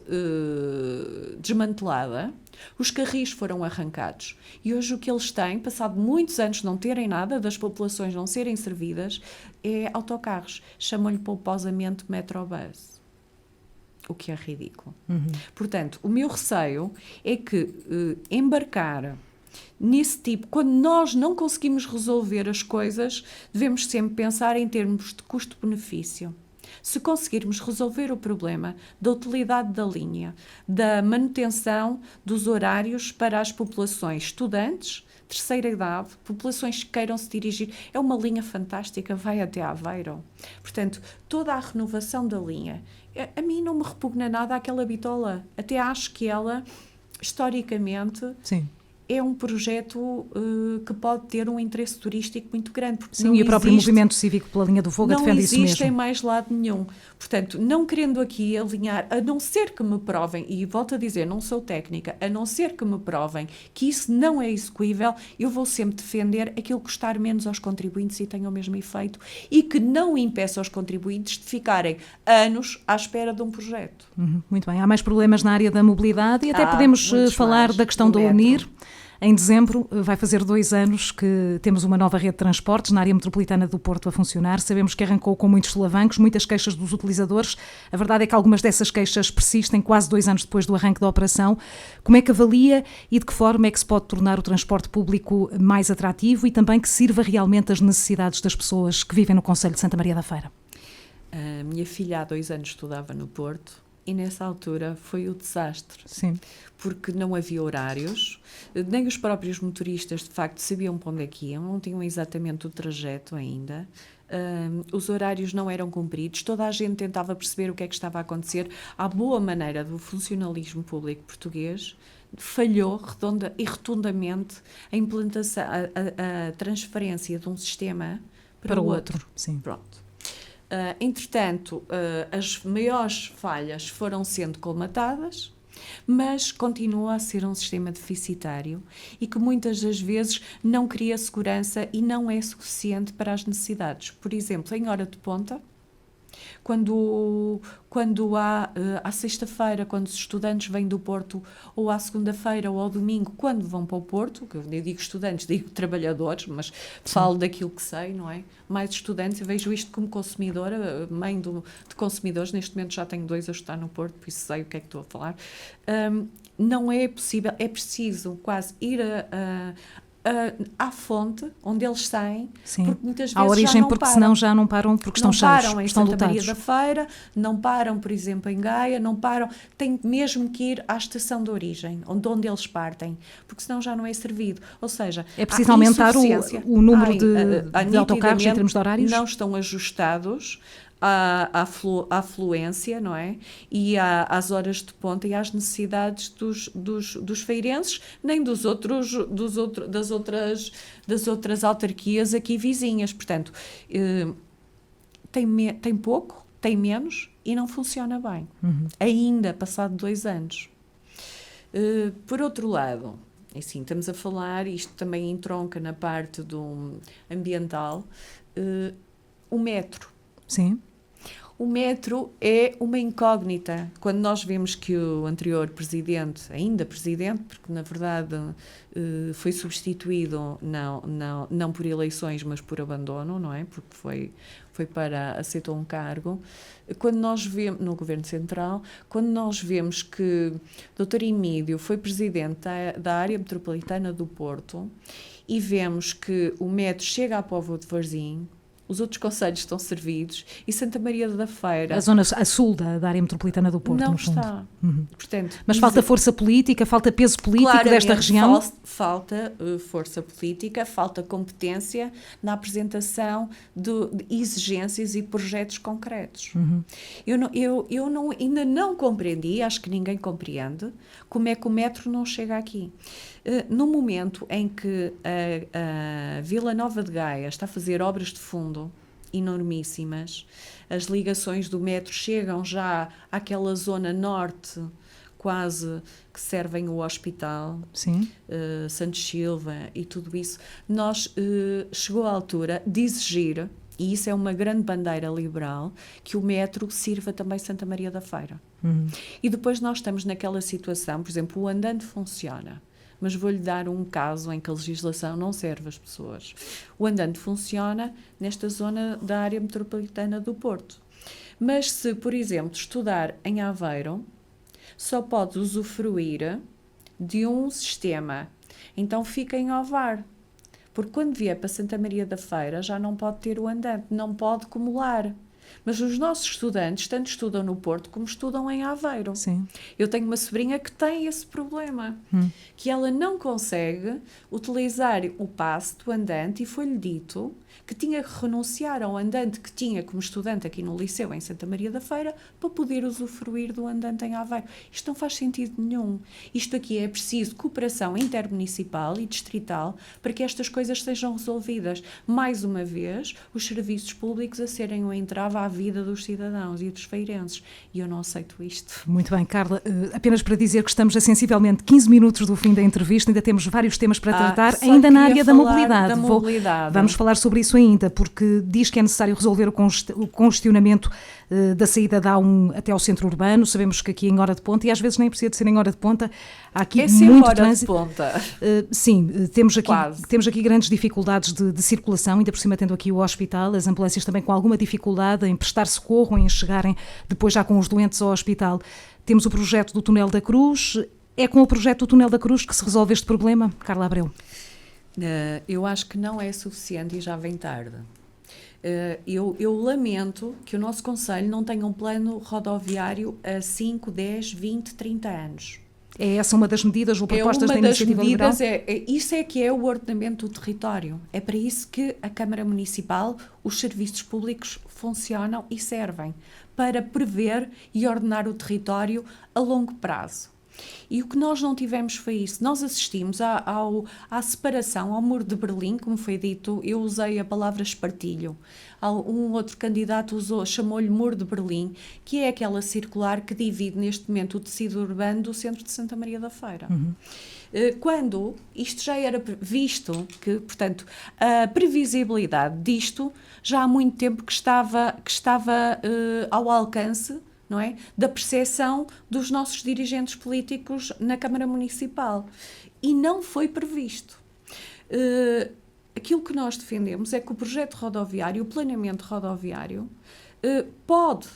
desmantelada, os carris foram arrancados, e hoje o que eles têm, passado muitos anos não terem nada, das populações não serem servidas, é autocarros, chamam-lhe pomposamente Metrobus. O que é ridículo. Portanto, o meu receio é que embarcar nesse tipo, quando nós não conseguimos resolver as coisas, devemos sempre pensar em termos de custo-benefício. Se conseguirmos resolver o problema da utilidade da linha, da manutenção dos horários para as populações estudantes, terceira idade, populações que queiram se dirigir, é uma linha fantástica, vai até Aveiro. Portanto, toda a renovação da linha, a mim não me repugna nada aquela bitola. Até acho que ela, historicamente, é um projeto que pode ter um interesse turístico muito grande. Porque e o próprio movimento cívico pela linha do Voga defende isso mesmo. Não existe em mais lado nenhum. Portanto, não querendo aqui alinhar, a não ser que me provem, e volto a dizer, não sou técnica, a não ser que me provem que isso não é execuível, eu vou sempre defender aquilo que custar menos aos contribuintes e tenha o mesmo efeito, e que não impeça os contribuintes de ficarem anos à espera de um projeto. Muito bem. Há mais problemas na área da mobilidade e até podemos falar da questão da UNIR. Em dezembro vai fazer 2 anos que temos uma nova rede de transportes na área metropolitana do Porto a funcionar. Sabemos que arrancou com muitos solavancos, muitas queixas dos utilizadores. A verdade é que algumas dessas queixas persistem quase 2 anos depois do arranque da operação. Como é que avalia e de que forma é que se pode tornar o transporte público mais atrativo e também que sirva realmente às necessidades das pessoas que vivem no Concelho de Santa Maria da Feira? A minha filha há 2 anos estudava no Porto E nessa altura foi o desastre. Sim. Porque não havia horários, nem os próprios motoristas de facto sabiam para onde é que iam, não tinham exatamente o trajeto ainda. Os horários não eram cumpridos, toda a gente tentava perceber o que é que estava a acontecer. À boa maneira do funcionalismo público português, falhou rotundamente a implantação, a transferência de um sistema para o outro. Sim. Pronto. Entretanto, as maiores falhas foram sendo colmatadas, mas continua a ser um sistema deficitário e que muitas das vezes não cria segurança e não é suficiente para as necessidades. Por exemplo, em hora de ponta, quando há, à sexta-feira, quando os estudantes vêm do Porto, ou à segunda-feira ou ao domingo, quando vão para o Porto, que eu digo estudantes, digo trabalhadores, mas falo daquilo que sei, não é? Mais estudantes, eu vejo isto como consumidora, mãe de consumidores, neste momento já tenho 2 a estudar no Porto, por isso sei o que é que estou a falar. Não é possível, é preciso quase ir à fonte onde eles saem, sim, porque muitas vezes à origem, já não porque param. senão já não param porque estão cheios, param em estão Santa lotados. Maria da Feira, não param, por exemplo, em Gaia, não param, têm mesmo que ir à estação de origem, onde eles partem, porque senão já não é servido. Ou seja, é preciso aumentar o número de autocarros em termos de horários? Não estão ajustados à afluência, não é? E às horas de ponta e às necessidades dos feirenses, nem das outras autarquias aqui vizinhas. Portanto, tem pouco, tem menos e não funciona bem. Ainda, passado 2 anos. Por outro lado, assim, estamos a falar, isto também entronca na parte do ambiental, o metro. Sim. O metro é uma incógnita. Quando nós vemos que o anterior presidente, ainda presidente, porque na verdade foi substituído não por eleições, mas por abandono, não é? Porque aceitou um cargo. Quando nós vemos, no Governo Central, quando nós vemos que o Dr. Emílio foi presidente da área metropolitana do Porto e vemos que o metro chega à Póvoa de Varzim, os outros concelhos estão servidos e Santa Maria da Feira... A zona a sul da área metropolitana do Porto, não no fundo. está. Portanto, mas falta força política, falta peso político desta região? Falta força política, falta competência na apresentação de exigências e projetos concretos. Eu ainda não compreendi, acho que ninguém compreende, como é que o metro não chega aqui. No momento em que a Vila Nova de Gaia está a fazer obras de fundo enormíssimas, as ligações do metro chegam já àquela zona norte, quase que servem o hospital, sim. Santos Silva e tudo isso, chegou a altura de exigir, e isso é uma grande bandeira liberal, que o metro sirva também Santa Maria da Feira. E depois nós estamos naquela situação, por exemplo, o andante funciona, mas vou-lhe dar um caso em que a legislação não serve às pessoas. O andante funciona nesta zona da área metropolitana do Porto. Mas se, por exemplo, estudar em Aveiro, só pode usufruir de um sistema. Então fica em Ovar. Porque quando vier para Santa Maria da Feira já não pode ter o andante, não pode acumular. Mas os nossos estudantes tanto estudam no Porto como estudam em Aveiro. Sim. Eu tenho uma sobrinha que tem esse problema, que ela não consegue utilizar o passe do andante e foi-lhe dito que tinha que renunciar ao andante que tinha como estudante aqui no liceu em Santa Maria da Feira para poder usufruir do andante em Aveiro. Isto não faz sentido nenhum. Isto aqui é preciso cooperação intermunicipal e distrital para que estas coisas sejam resolvidas. Mais uma vez, os serviços públicos a serem um entrave à vida dos cidadãos e dos feirenses. E eu não aceito isto. Muito bem, Carla. Apenas para dizer que estamos a sensivelmente 15 minutos do fim da entrevista, ainda temos vários temas para tratar, ainda na área da mobilidade. Vamos falar sobre isso ainda, porque diz que é necessário resolver o congestionamento da saída da A1 até ao centro urbano. Sabemos que aqui em hora de ponta, e às vezes nem precisa de ser em hora de ponta, há aqui muito trânsito. Hora de ponta. Sim, temos aqui grandes dificuldades de circulação, ainda por cima tendo aqui o hospital, as ambulâncias também com alguma dificuldade em prestar socorro, em chegarem depois já com os doentes ao hospital. Temos o projeto do Túnel da Cruz. É com o projeto do Túnel da Cruz que se resolve este problema, Carla Abreu? Eu acho que não é suficiente e já vem tarde. Eu lamento que o nosso Conselho não tenha um plano rodoviário a 5, 10, 20, 30 anos. É essa uma das medidas ou propostas da Iniciativa Liberal? Isso é que é o ordenamento do território. É para isso que a Câmara Municipal, os serviços públicos funcionam e servem, para prever e ordenar o território a longo prazo. E o que nós não tivemos foi isso. Nós assistimos à separação, ao muro de Berlim, como foi dito. Eu usei a palavra espartilho. Um outro candidato chamou-lhe muro de Berlim, que é aquela circular que divide neste momento o tecido urbano do centro de Santa Maria da Feira. Quando isto já era visto, que, portanto, a previsibilidade disto já há muito tempo que estava ao alcance, não é? Da percepção dos nossos dirigentes políticos na Câmara Municipal. E não foi previsto. Aquilo que nós defendemos é que o projeto rodoviário, o planeamento rodoviário, pode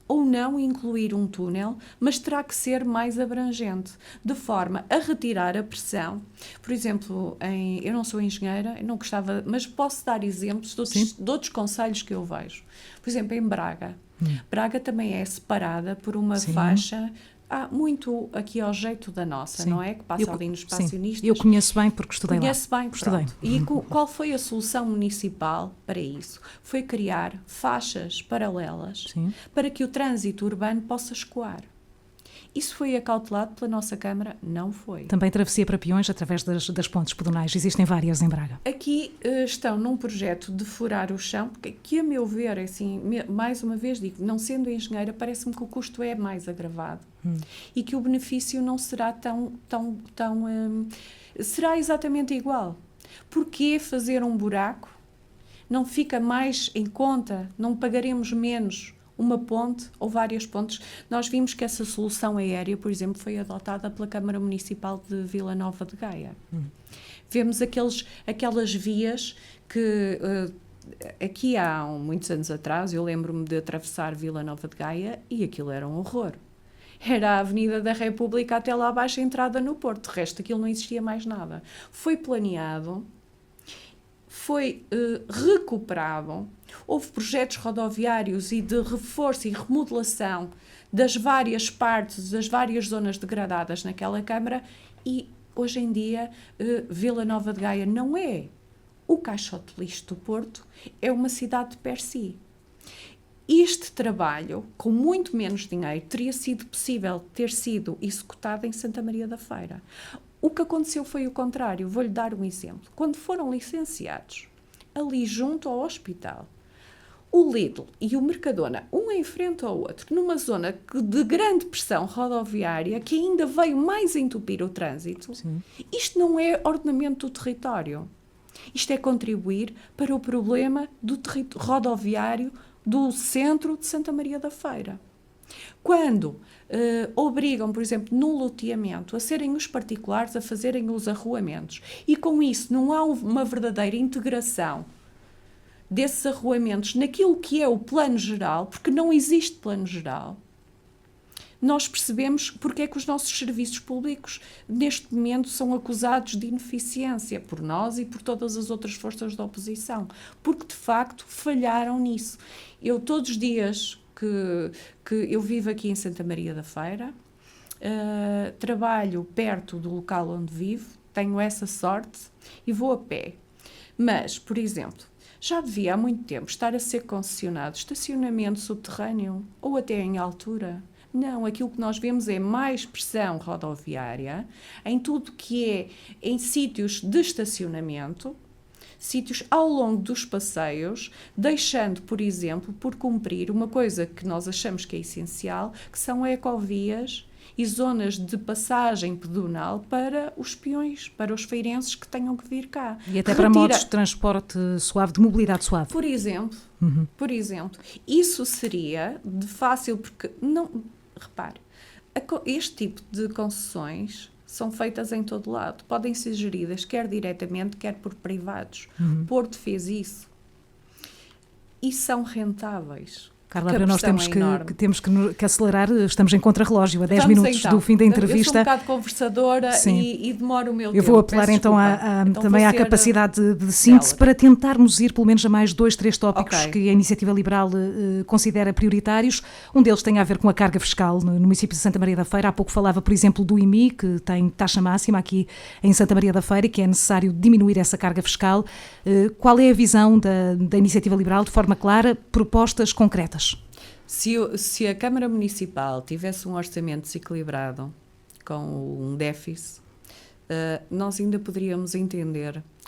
ou não incluir um túnel, mas terá que ser mais abrangente, de forma a retirar a pressão. Por exemplo, eu não sou engenheira, não gostava, mas posso dar exemplos de outros concelhos que eu vejo. Por exemplo, em Braga. Braga também é separada por uma faixa muito aqui ao jeito da nossa, não é? Que passa ali nos passionistas. Eu conheço bem porque estudei lá. Conheço bem, pronto. E qual foi a solução municipal para isso? Foi criar faixas paralelas para que o trânsito urbano possa escoar. Isso foi acautelado pela nossa Câmara? Não foi. Também travessia para peões através das pontes pedonais. Existem várias em Braga. Aqui estão num projeto de furar o chão, que a meu ver, assim, mais uma vez digo, não sendo engenheira, parece-me que o custo é mais agravado e que o benefício não será será exatamente igual. Porquê fazer um buraco? Não fica mais em conta? Não pagaremos menos uma ponte ou várias pontes? Nós vimos que essa solução aérea, por exemplo, foi adotada pela Câmara Municipal de Vila Nova de Gaia. Vemos aquelas vias que aqui há muitos anos atrás, eu lembro-me de atravessar Vila Nova de Gaia e aquilo era um horror. Era a Avenida da República até lá abaixo, a entrada no Porto. De resto, aquilo não existia mais nada. Foi planeado, foi recuperado, houve projetos rodoviários e de reforço e remodelação das várias partes, das várias zonas degradadas naquela Câmara, e hoje em dia Vila Nova de Gaia não é o caixote de lixo do Porto, é uma cidade de per si. Este trabalho, com muito menos dinheiro, teria sido possível ter sido executado em Santa Maria da Feira. O que aconteceu foi o contrário. Vou-lhe dar um exemplo. Quando foram licenciados, ali junto ao hospital, o Lidl e o Mercadona, um em frente ao outro, numa zona de grande pressão rodoviária, que ainda veio mais entupir o trânsito, isto não é ordenamento do território. Isto é contribuir para o problema do rodoviário do centro de Santa Maria da Feira. Quando obrigam, por exemplo, no loteamento, a serem os particulares a fazerem os arruamentos, e com isso não há uma verdadeira integração desses arruamentos naquilo que é o plano geral, porque não existe plano geral, nós percebemos porque é que os nossos serviços públicos, neste momento, são acusados de ineficiência por nós e por todas as outras forças da oposição, porque, de facto, falharam nisso. Eu, todos os dias que eu vivo aqui em Santa Maria da Feira, trabalho perto do local onde vivo, tenho essa sorte e vou a pé. Mas, por exemplo, já devia há muito tempo estar a ser concessionado estacionamento subterrâneo ou até em altura. Não, aquilo que nós vemos é mais pressão rodoviária em tudo que é em sítios de estacionamento, sítios ao longo dos passeios, deixando, por exemplo, por cumprir uma coisa que nós achamos que é essencial, que são ecovias e zonas de passagem pedonal para os peões, para os feirenses que tenham que vir cá. E até para modos de transporte suave, de mobilidade suave. Por exemplo, isso seria de fácil, porque não, repare, este tipo de concessões são feitas em todo lado, podem ser geridas quer diretamente, quer por privados. Porto fez isso. E são rentáveis. Carla, para nós temos que acelerar, estamos em contrarrelógio, a 10 minutos então. do fim da entrevista. Eu sou um bocado conversadora e demoro o meu tempo. Eu vou apelar então também à capacidade de síntese para tentarmos ir pelo menos a mais 2, 3 tópicos que a Iniciativa Liberal considera prioritários. Um deles tem a ver com a carga fiscal no município de Santa Maria da Feira. Há pouco falava, por exemplo, do IMI, que tem taxa máxima aqui em Santa Maria da Feira e que é necessário diminuir essa carga fiscal. Qual é a visão da Iniciativa Liberal, de forma clara, propostas concretas? Se a Câmara Municipal tivesse um orçamento desequilibrado, com um déficit, nós ainda poderíamos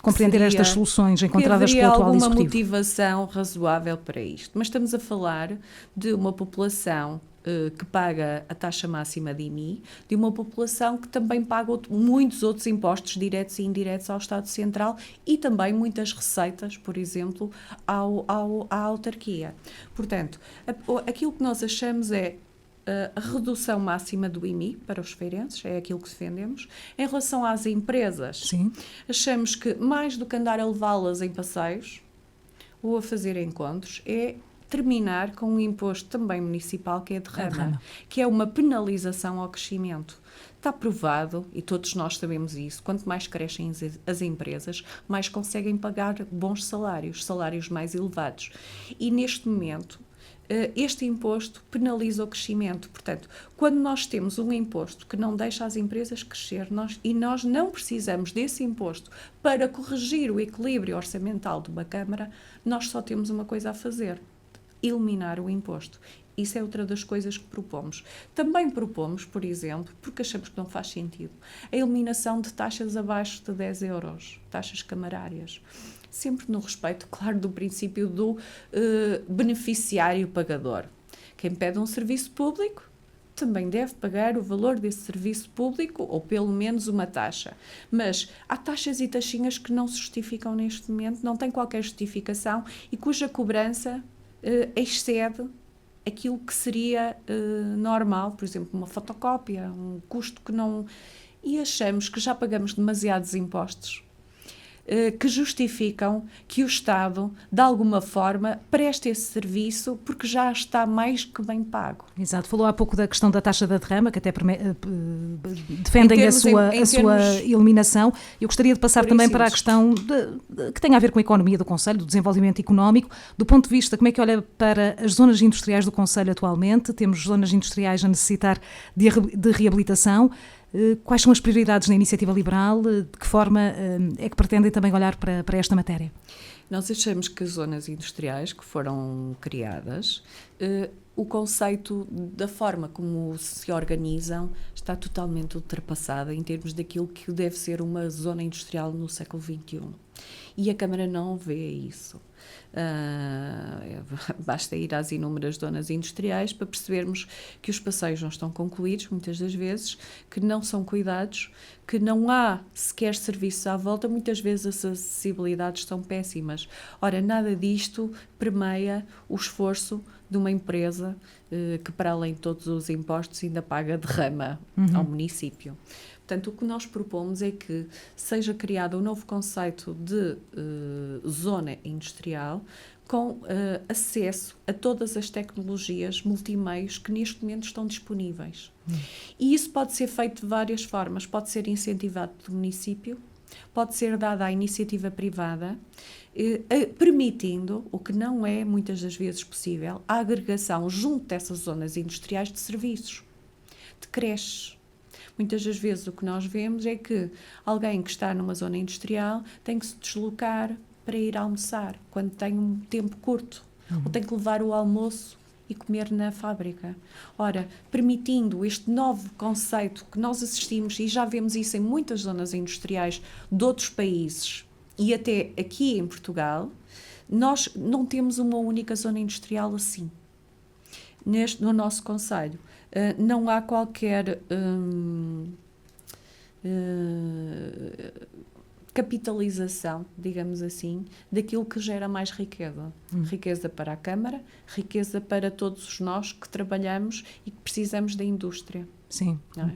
compreender estas soluções encontradas pelo atual Executivo. Alguma motivação razoável para isto. Mas estamos a falar de uma população que paga a taxa máxima de IMI, de uma população que também paga muitos outros impostos diretos e indiretos ao Estado Central e também muitas receitas, por exemplo, à autarquia. Portanto, aquilo que nós achamos é a redução máxima do IMI para os feirenses, é aquilo que defendemos. Em relação às empresas, sim, achamos que mais do que andar a levá-las em passeios ou a fazer encontros, é terminar com um imposto também municipal, que é a derrama, que é uma penalização ao crescimento. Está provado, e todos nós sabemos isso, quanto mais crescem as empresas, mais conseguem pagar bons salários mais elevados. E neste momento, este imposto penaliza o crescimento. Portanto, quando nós temos um imposto que não deixa as empresas crescer, nós não precisamos desse imposto para corrigir o equilíbrio orçamental de uma Câmara, nós só temos uma coisa a fazer: eliminar o imposto. Isso é outra das coisas que propomos. Também propomos, por exemplo, porque achamos que não faz sentido, a eliminação de taxas abaixo de 10 euros, taxas camarárias. Sempre no respeito, claro, do princípio do beneficiário pagador. Quem pede um serviço público também deve pagar o valor desse serviço público, ou pelo menos uma taxa. Mas há taxas e taxinhas que não se justificam neste momento, não têm qualquer justificação e cuja cobrança excede aquilo que seria normal, por exemplo, uma fotocópia, um custo que não... E achamos que já pagamos demasiados impostos que justificam que o Estado, de alguma forma, preste esse serviço porque já está mais que bem pago. Exato. Falou há pouco da questão da taxa da derrama, que até defendem a sua eliminação. Eu gostaria de passar também para a questão que tem a ver com a economia do Concelho, do desenvolvimento económico. Do ponto de vista, como é que olha para as zonas industriais do Concelho atualmente? Temos zonas industriais a necessitar de reabilitação. Quais são as prioridades na Iniciativa Liberal? De que forma é que pretendem também olhar para esta matéria? Nós achamos que as zonas industriais que foram criadas, o conceito da forma como se organizam está totalmente ultrapassado em termos daquilo que deve ser uma zona industrial no século XXI. E a Câmara não vê isso. Basta ir às inúmeras zonas industriais para percebermos que os passeios não estão concluídos, muitas das vezes, que não são cuidados, que não há sequer serviços à volta, muitas vezes as acessibilidades são péssimas. Ora, nada disto permeia o esforço de uma empresa que, para além de todos os impostos, ainda paga derrama ao município. Portanto, o que nós propomos é que seja criado um novo conceito de zona industrial com acesso a todas as tecnologias multimeios que neste momento estão disponíveis. E isso pode ser feito de várias formas. Pode ser incentivado pelo município, pode ser dado à iniciativa privada, permitindo, o que não é muitas das vezes possível, a agregação junto dessas zonas industriais de serviços, de creches. Muitas das vezes o que nós vemos é que alguém que está numa zona industrial tem que se deslocar para ir almoçar, quando tem um tempo curto, ou tem que levar o almoço e comer na fábrica. Ora, permitindo este novo conceito que nós assistimos, e já vemos isso em muitas zonas industriais de outros países, e até aqui em Portugal, nós não temos uma única zona industrial assim. No nosso concelho. Não há qualquer capitalização, digamos assim, daquilo que gera mais riqueza. Riqueza para a Câmara, riqueza para todos nós que trabalhamos e que precisamos da indústria. Sim. Não é?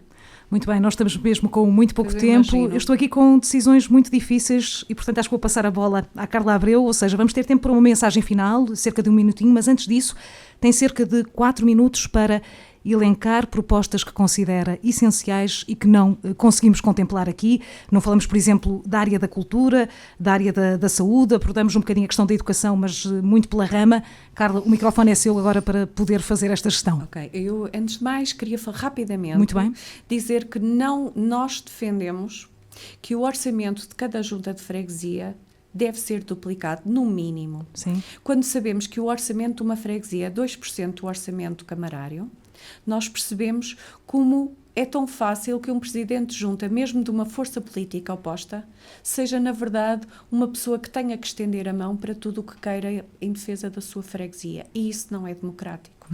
Muito bem, nós estamos mesmo com muito pouco tempo. Imagino. Eu estou aqui com decisões muito difíceis e, portanto, acho que vou passar a bola à Carla Abreu, ou seja, vamos ter tempo para uma mensagem final, cerca de 1 minutinho, mas antes disso tem cerca de 4 minutos para elencar propostas que considera essenciais e que não conseguimos contemplar aqui. Não falamos, por exemplo, da área da cultura, da área da saúde, abordamos um bocadinho a questão da educação, mas muito pela rama. Carla, o microfone é seu agora para poder fazer esta gestão. Ok, eu antes de mais queria falar rapidamente, Muito bem. dizer que nós defendemos que o orçamento de cada junta de freguesia deve ser duplicado, no mínimo. Sim. Quando sabemos que o orçamento de uma freguesia é 2% do orçamento camarário, nós percebemos como é tão fácil que um presidente de junta, mesmo de uma força política oposta, seja, na verdade, uma pessoa que tenha que estender a mão para tudo o que queira em defesa da sua freguesia. E isso não é democrático.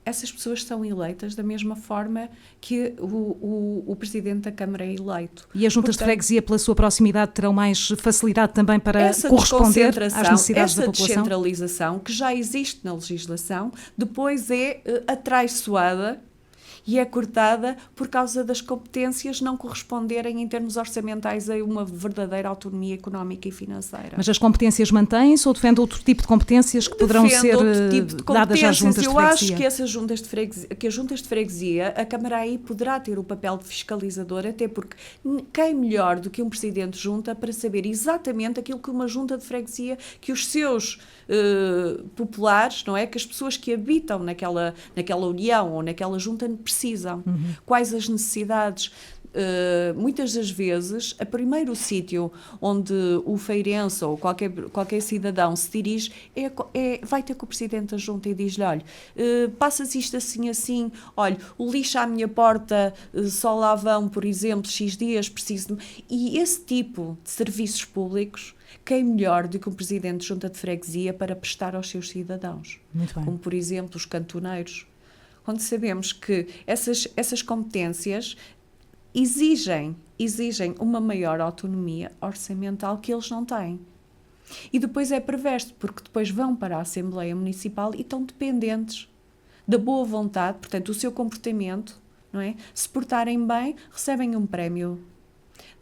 Essas pessoas são eleitas da mesma forma que o presidente da Câmara é eleito. E as juntas de freguesia, pela sua proximidade, terão mais facilidade também para corresponder às necessidades da população? Essa descentralização, que já existe na legislação, depois é atraiçoada e é cortada por causa das competências não corresponderem em termos orçamentais a uma verdadeira autonomia económica e financeira. Mas as competências mantêm-se ou defende outro tipo de competências que poderão ser dadas às juntas de freguesia? Eu acho que essas juntas de freguesia, as juntas de freguesia, a Câmara aí poderá ter o papel de fiscalizador, até porque quem melhor do que um presidente de junta para saber exatamente aquilo que uma junta de freguesia, que os seus populares, não é? Que as pessoas que habitam naquela união ou naquela junta precisam, quais as necessidades. Muitas das vezes, o primeiro sítio onde o feirense ou qualquer cidadão se dirige vai ter com o presidente da junta e diz-lhe, olha, passa-se isto assim, olha, o lixo à minha porta só lá vão, por exemplo, X dias, preciso de... E esse tipo de serviços públicos, quem melhor do que um presidente de junta de freguesia para prestar aos seus cidadãos? Muito bem. Como, por exemplo, os cantoneiros. Quando sabemos que essas competências exigem uma maior autonomia orçamental que eles não têm. E depois é perverso, porque depois vão para a Assembleia Municipal e estão dependentes da boa vontade, portanto, o seu comportamento, não é? Se portarem bem, recebem um prémio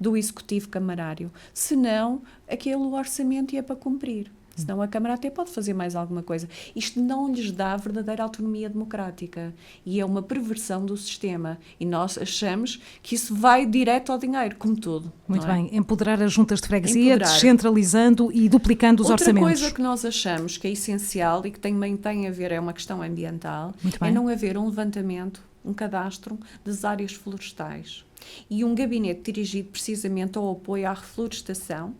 do Executivo Camarário. Se não, aquele orçamento é para cumprir. Senão a Câmara até pode fazer mais alguma coisa. Isto não lhes dá verdadeira autonomia democrática. E é uma perversão do sistema. E nós achamos que isso vai direto ao dinheiro, como tudo. Muito bem. Empoderar as juntas de freguesia, descentralizando e duplicando os orçamentos. Outra coisa que nós achamos que é essencial e que também tem a ver, é uma questão ambiental, é não haver um levantamento, um cadastro das áreas florestais. E um gabinete dirigido precisamente ao apoio à reflorestação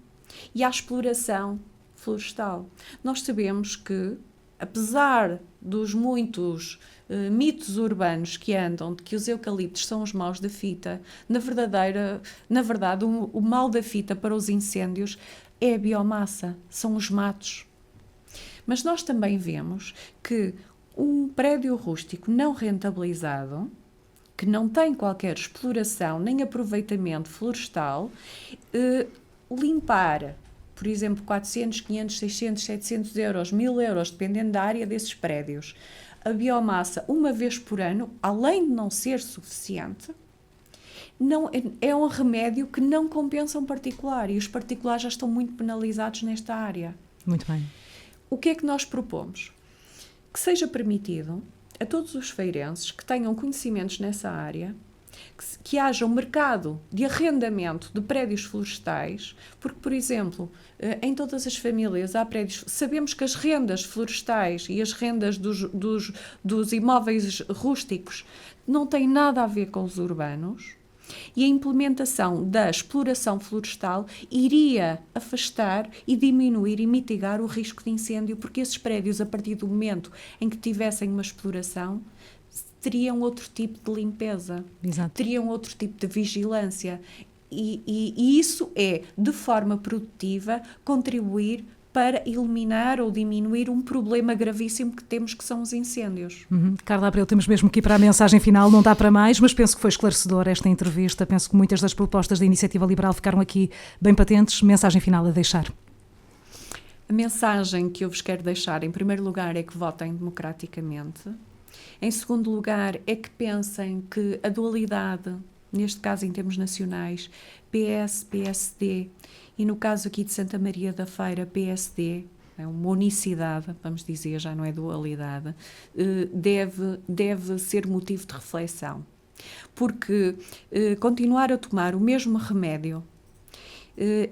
e à exploração florestal. Nós sabemos que, apesar dos muitos mitos urbanos que andam de que os eucaliptos são os maus da fita, na verdade, o mal da fita para os incêndios é a biomassa, são os matos. Mas nós também vemos que um prédio rústico não rentabilizado, que não tem qualquer exploração nem aproveitamento florestal, limpar, por exemplo, 400, 500, 600, 700 euros, 1000 euros, dependendo da área desses prédios, a biomassa uma vez por ano, além de não ser suficiente, não, é um remédio que não compensa um particular, e os particulares já estão muito penalizados nesta área. Muito bem. O que é que nós propomos? Que seja permitido a todos os feirenses que tenham conhecimentos nessa área, que haja um mercado de arrendamento de prédios florestais, porque, por exemplo, em todas as famílias há prédios... Sabemos que as rendas florestais e as rendas dos imóveis rústicos não têm nada a ver com os urbanos, e a implementação da exploração florestal iria afastar e diminuir e mitigar o risco de incêndio, porque esses prédios, a partir do momento em que tivessem uma exploração, teriam outro tipo de limpeza, Exato. Teriam outro tipo de vigilância. E isso é, de forma produtiva, contribuir para eliminar ou diminuir um problema gravíssimo que temos, que são os incêndios. Carla Abreu, temos mesmo que ir para a mensagem final, não dá para mais, mas penso que foi esclarecedora esta entrevista, penso que muitas das propostas da Iniciativa Liberal ficaram aqui bem patentes. Mensagem final a deixar. A mensagem que eu vos quero deixar, em primeiro lugar, é que votem democraticamente, Em segundo lugar, é que pensem que a dualidade, neste caso em termos nacionais, PS, PSD, e no caso aqui de Santa Maria da Feira, PSD, é uma unicidade, vamos dizer, já não é dualidade, deve ser motivo de reflexão. Porque continuar a tomar o mesmo remédio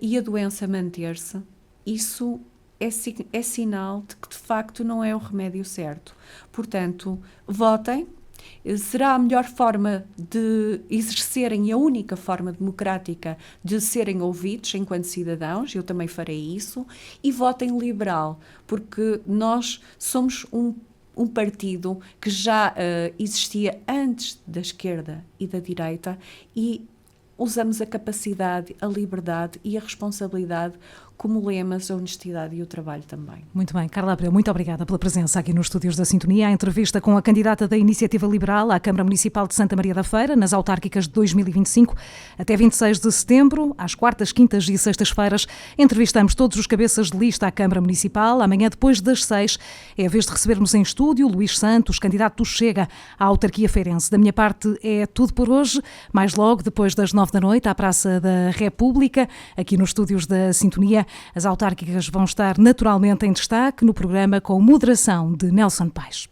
e a doença manter-se, isso é sinal de que de facto não é o remédio certo. Portanto, votem. Será a melhor forma de exercerem, a única forma democrática de serem ouvidos enquanto cidadãos, eu também farei isso, e votem liberal, porque nós somos um partido que já existia antes da esquerda e da direita e usamos a capacidade, a liberdade e a responsabilidade como lemas, a honestidade e o trabalho também. Muito bem, Carla Abreu, muito obrigada pela presença aqui nos estúdios da Sintonia. A entrevista com a candidata da Iniciativa Liberal à Câmara Municipal de Santa Maria da Feira, nas autárquicas de 2025, até 26 de setembro, às quartas, quintas e sextas-feiras. Entrevistamos todos os cabeças de lista à Câmara Municipal. Amanhã, depois das 6, é a vez de recebermos em estúdio Luís Santos, candidato do Chega à autarquia feirense. Da minha parte é tudo por hoje. Mais logo, depois das 9 da noite, à Praça da República, aqui nos estúdios da Sintonia, as autárquicas vão estar naturalmente em destaque no programa com moderação de Nelson Paes.